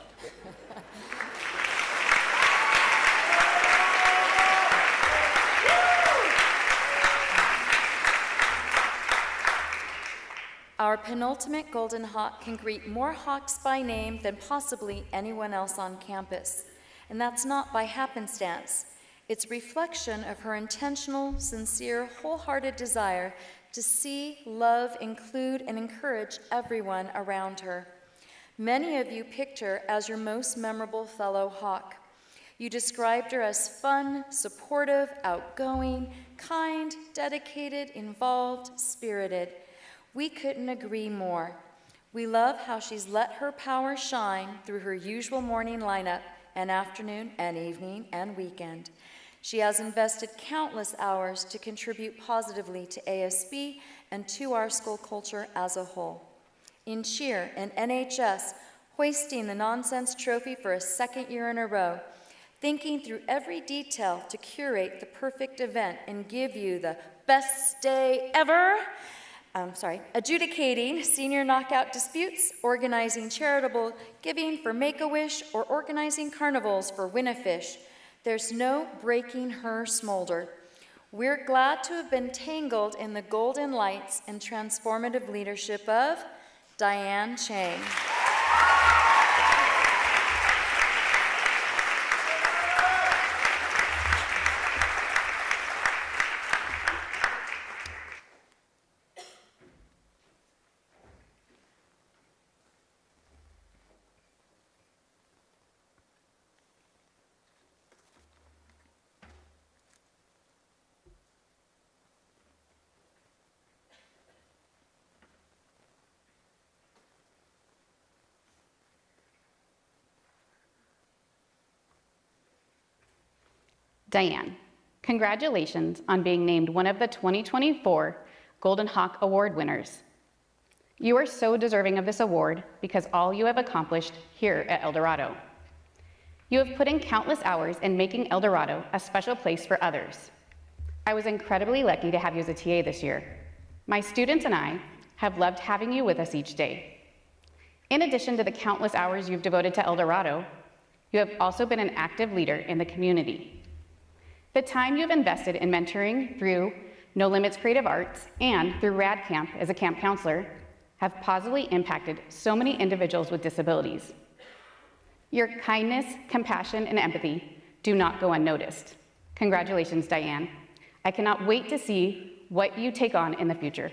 Our penultimate Golden Hawk can greet more Hawks by name than possibly anyone else on campus. And that's not by happenstance. It's reflection of her intentional, sincere, wholehearted desire to see, love, include, and encourage everyone around her. Many of you picked her as your most memorable fellow Hawk. You described her as fun, supportive, outgoing, kind, dedicated, involved, spirited. We couldn't agree more. We love how she's let her power shine through her usual morning lineup and afternoon and evening and weekend. She has invested countless hours to contribute positively to ASB and to our school culture as a whole. In cheer and NHS, hoisting the Nonsense Trophy for a second year in a row, thinking through every detail to curate the perfect event and give you the best day ever, adjudicating senior knockout disputes, organizing charitable giving for Make-A-Wish, or organizing carnivals for Win-A-Fish. There's no breaking her smolder. We're glad to have been tangled in the golden lights and transformative leadership of Diane Chang. Diane, congratulations on being named one of the 2024 Golden Hawk Award winners. You are so deserving of this award because all you have accomplished here at El Dorado. You have put in countless hours in making El Dorado a special place for others. I was incredibly lucky to have you as a TA this year. My students and I have loved having you with us each day. In addition to the countless hours you've devoted to El Dorado, you have also been an active leader in the community. The time you have invested in mentoring through No Limits Creative Arts and through Rad Camp as a camp counselor have positively impacted so many individuals with disabilities. Your kindness, compassion, and empathy do not go unnoticed. Congratulations, Diane. I cannot wait to see what you take on in the future.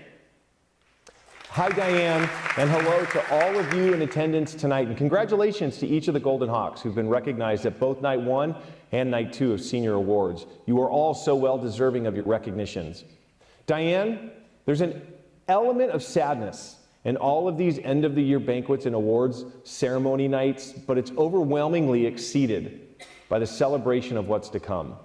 Hi, Diane, and hello to all of you in attendance tonight, and congratulations to each of the Golden Hawks who've been recognized at both Night 1 and Night 2 of Senior Awards. You are all so well deserving of your recognitions. Diane, there's an element of sadness in all of these end-of-the-year banquets and awards ceremony nights, but it's overwhelmingly exceeded by the celebration of what's to come.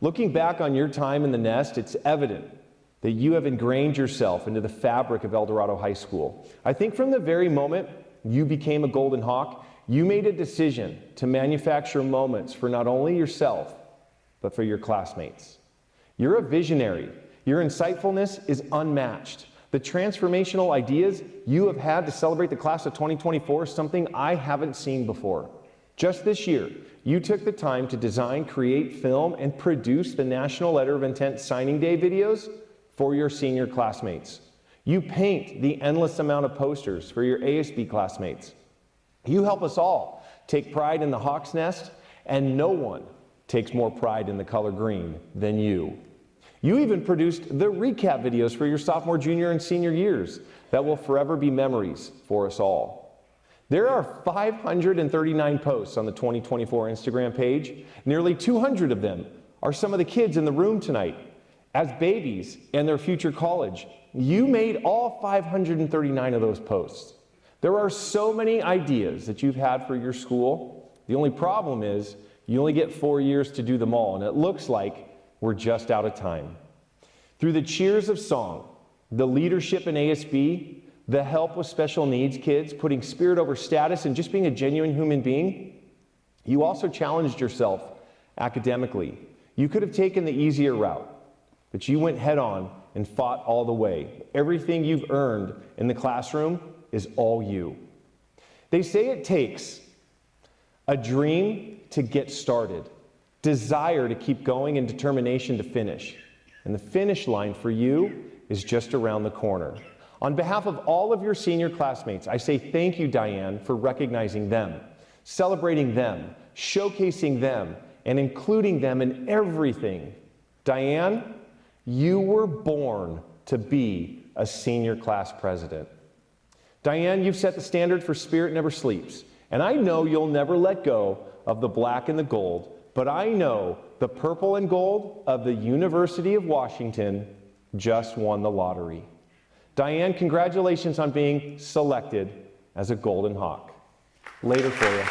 Looking back on your time in the nest, it's evident that you have ingrained yourself into the fabric of El Dorado High School. I think from the very moment you became a Golden Hawk, you made a decision to manufacture moments for not only yourself, but for your classmates. You're a visionary. Your insightfulness is unmatched. The transformational ideas you have had to celebrate the class of 2024 is something I haven't seen before. Just this year, you took the time to design, create, film, and produce the National Letter of Intent Signing Day videos for your senior classmates. You paint the endless amount of posters for your ASB classmates. You help us all take pride in the Hawk's Nest, and no one takes more pride in the color green than you. You even produced the recap videos for your sophomore, junior, and senior years that will forever be memories for us all. There are 539 posts on the 2024 Instagram page. Nearly 200 of them are some of the kids in the room tonight as babies and their future college. You made all 539 of those posts. There are so many ideas that you've had for your school. The only problem is you only get 4 years to do them all, and it looks like we're just out of time. Through the cheers of song, the leadership in ASB, the help with special needs kids, putting spirit over status, and just being a genuine human being, you also challenged yourself academically. You could have taken the easier route, but you went head on and fought all the way. Everything you've earned in the classroom is all you. They say it takes a dream to get started, desire to keep going, and determination to finish. And the finish line for you is just around the corner. On behalf of all of your senior classmates, I say thank you, Diane, for recognizing them, celebrating them, showcasing them, and including them in everything. Diane, you were born to be as senior class president. Diane, you've set the standard for Spirit Never Sleeps, and I know you'll never let go of the black and the gold, but I know the purple and gold of the University of Washington just won the lottery. Diane, congratulations on being selected as a Golden Hawk. Later for you.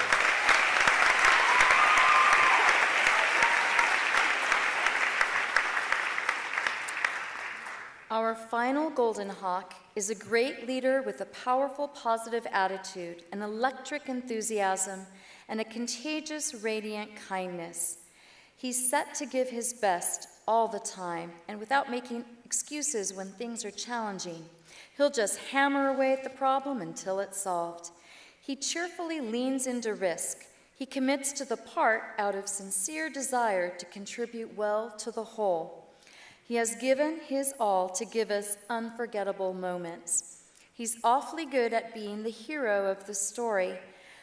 Our final Golden Hawk is a great leader with a powerful positive attitude, an electric enthusiasm, and a contagious radiant kindness. He's set to give his best all the time and without making excuses when things are challenging. He'll just hammer away at the problem until it's solved. He cheerfully leans into risk. He commits to the part out of sincere desire to contribute well to the whole. He has given his all to give us unforgettable moments. He's awfully good at being the hero of the story,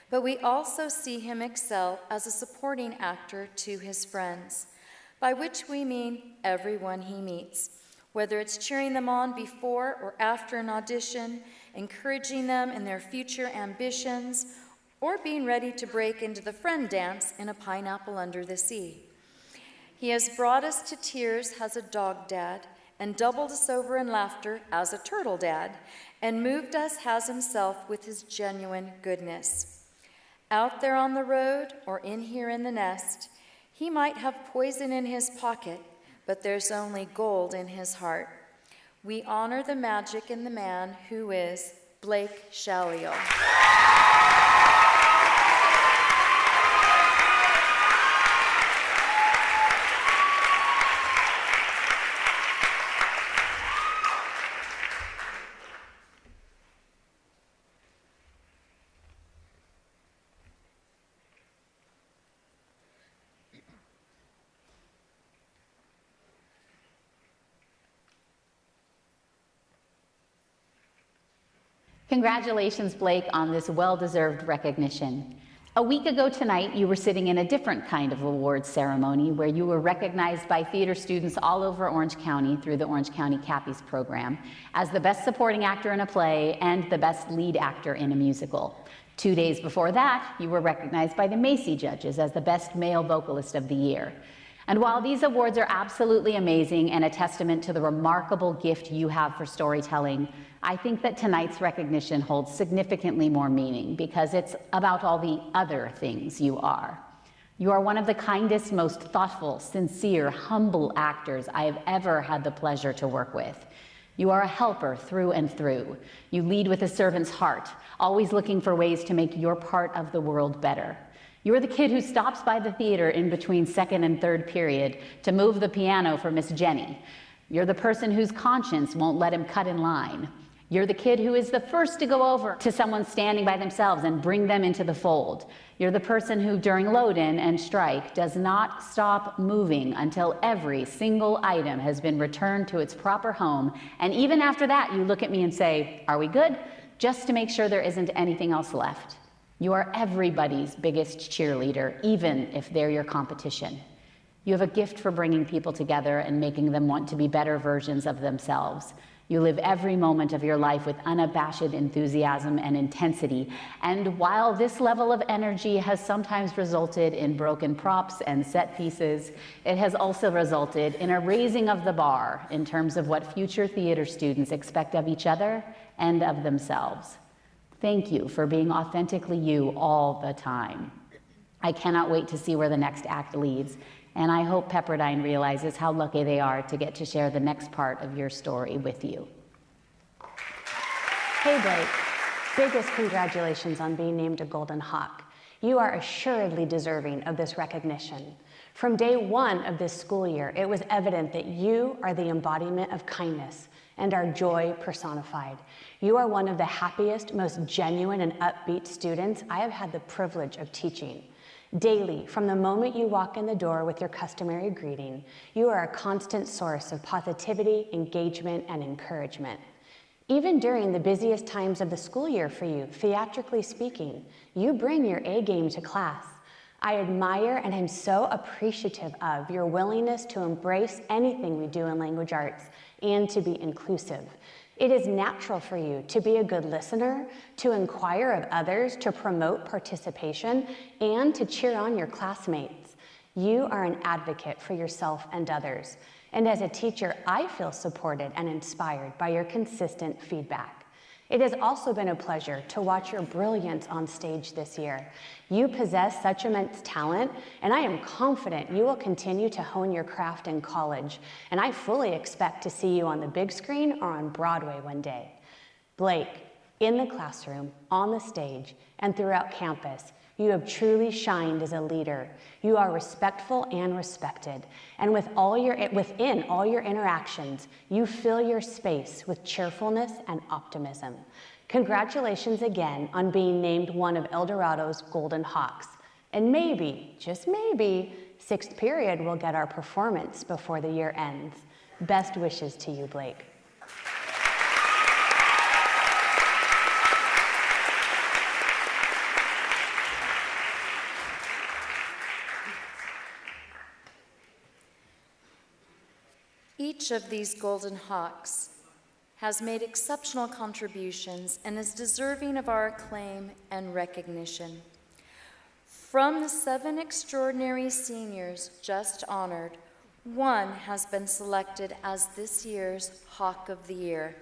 but we also see him excel as a supporting actor to his friends, by which we mean everyone he meets, whether it's cheering them on before or after an audition, encouraging them in their future ambitions, or being ready to break into the friend dance in a pineapple under the sea. He has brought us to tears as a dog dad, and doubled us over in laughter as a turtle dad, and moved us as himself with his genuine goodness. Out there on the road or in here in the nest, he might have poison in his pocket, but there's only gold in his heart. We honor the magic in the man who is Blake Shalliel. Congratulations, Blake, on this well-deserved recognition. A week ago tonight, you were sitting in a different kind of awards ceremony where you were recognized by theater students all over Orange County through the Orange County Cappies program as the best supporting actor in a play and the best lead actor in a musical. 2 days before that, you were recognized by the Macy judges as the best male vocalist of the year. And while these awards are absolutely amazing and a testament to the remarkable gift you have for storytelling, I think that tonight's recognition holds significantly more meaning because it's about all the other things you are. You are one of the kindest, most thoughtful, sincere, humble actors I have ever had the pleasure to work with. You are a helper through and through. You lead with a servant's heart, always looking for ways to make your part of the world better. You're the kid who stops by the theater in between second and third period to move the piano for Miss Jenny. You're the person whose conscience won't let him cut in line. You're the kid who is the first to go over to someone standing by themselves and bring them into the fold. You're the person who, during load-in and strike, does not stop moving until every single item has been returned to its proper home. And even after that, you look at me and say, "Are we good?" just to make sure there isn't anything else left. You are everybody's biggest cheerleader, even if they're your competition. You have a gift for bringing people together and making them want to be better versions of themselves. You live every moment of your life with unabashed enthusiasm and intensity. And while this level of energy has sometimes resulted in broken props and set pieces, it has also resulted in a raising of the bar in terms of what future theater students expect of each other and of themselves. Thank you for being authentically you all the time. I cannot wait to see where the next act leads, and I hope Pepperdine realizes how lucky they are to get to share the next part of your story with you. Hey Blake, biggest congratulations on being named a Golden Hawk. You are assuredly deserving of this recognition. From day one of this school year, it was evident that you are the embodiment of kindness and our joy personified. You are one of the happiest, most genuine and upbeat students I have had the privilege of teaching. Daily, from the moment you walk in the door with your customary greeting, you are a constant source of positivity, engagement, and encouragement. Even during the busiest times of the school year for you, theatrically speaking, you bring your A game to class. I admire and am so appreciative of your willingness to embrace anything we do in language arts and to be inclusive. It is natural for you to be a good listener, to inquire of others, to promote participation, and to cheer on your classmates. You are an advocate for yourself and others. And as a teacher, I feel supported and inspired by your consistent feedback. It has also been a pleasure to watch your brilliance on stage this year. You possess such immense talent, and I am confident you will continue to hone your craft in college, and I fully expect to see you on the big screen or on Broadway one day. Blake, in the classroom, on the stage, and throughout campus, you have truly shined as a leader. You are respectful and respected. And within all your interactions, you fill your space with cheerfulness and optimism. Congratulations again on being named one of El Dorado's Golden Hawks. And maybe, just maybe, 6th period will get our performance before the year ends. Best wishes to you, Blake. Each of these Golden Hawks has made exceptional contributions and is deserving of our acclaim and recognition. From the 7 extraordinary seniors just honored, one has been selected as this year's Hawk of the Year.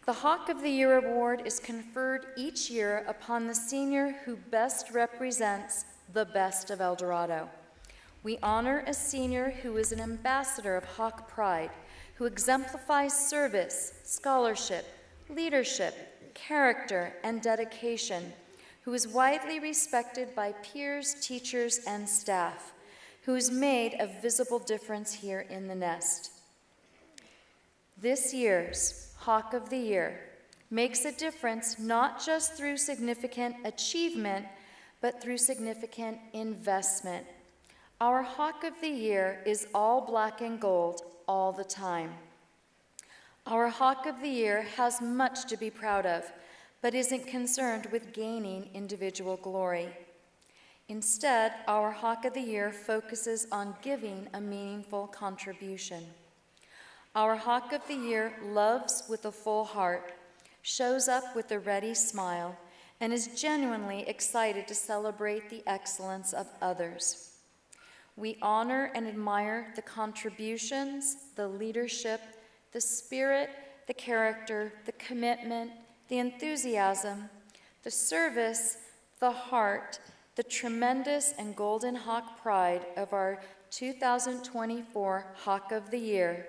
The Hawk of the Year award is conferred each year upon the senior who best represents the best of El Dorado. We honor a senior who is an ambassador of Hawk Pride, who exemplifies service, scholarship, leadership, character, and dedication, who is widely respected by peers, teachers, and staff, who has made a visible difference here in the nest. This year's Hawk of the Year makes a difference not just through significant achievement, but through significant investment. Our Hawk of the Year is all black and gold all the time. Our Hawk of the Year has much to be proud of, but isn't concerned with gaining individual glory. Instead, our Hawk of the Year focuses on giving a meaningful contribution. Our Hawk of the Year loves with a full heart, shows up with a ready smile, and is genuinely excited to celebrate the excellence of others. We honor and admire the contributions, the leadership, the spirit, the character, the commitment, the enthusiasm, the service, the heart, the tremendous and Golden Hawk pride of our 2024 Hawk of the Year,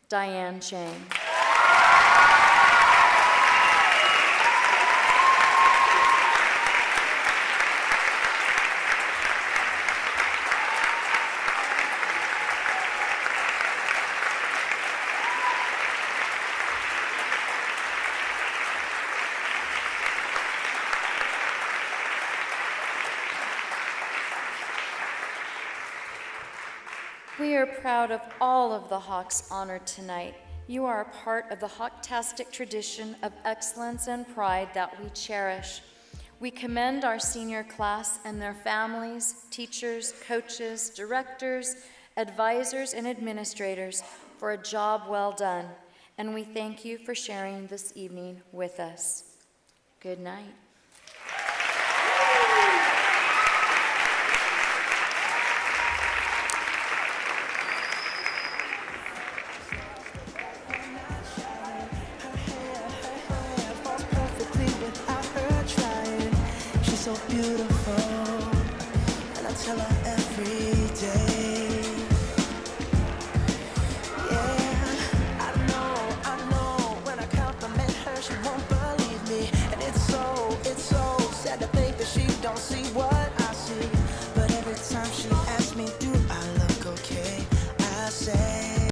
Diane Chang. We are proud of all of the Hawks honored tonight. You are a part of the Hawktastic tradition of excellence and pride that we cherish. We commend our senior class and their families, teachers, coaches, directors, advisors, and administrators for a job well done. And we thank you for sharing this evening with us. Good night. So beautiful, and I tell her